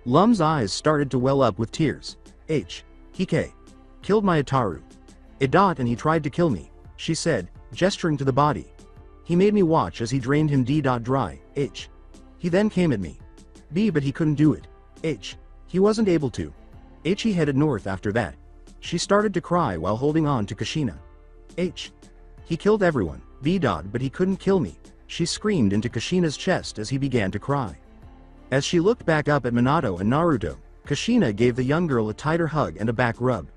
Lum's eyes started to well up with tears. Hike. Killed my Ataru. And he tried to kill me, she said, gesturing to the body. He made me watch as he drained him dry. He then came at me. But he couldn't do it. He wasn't able to. He headed north after that. She started to cry while holding on to Kushina. He killed everyone, but he couldn't kill me, she screamed into Kushina's chest as he began to cry. As she looked back up at Minato and Naruto, Kushina gave the young girl a tighter hug and a back rub.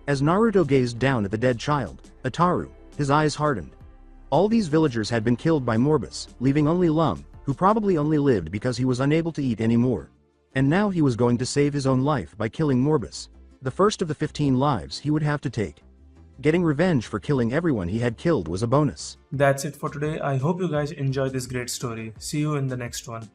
As Naruto gazed down at the dead child, Ataru, his eyes hardened. All these villagers had been killed by Morbis, leaving only Lum, who probably only lived because he was unable to eat anymore. And now he was going to save his own life by killing Morbis. The first of the 15 lives he would have to take. Getting revenge for killing everyone he had killed was a bonus. That's it for today. I hope you guys enjoyed this great story. See you in the next one.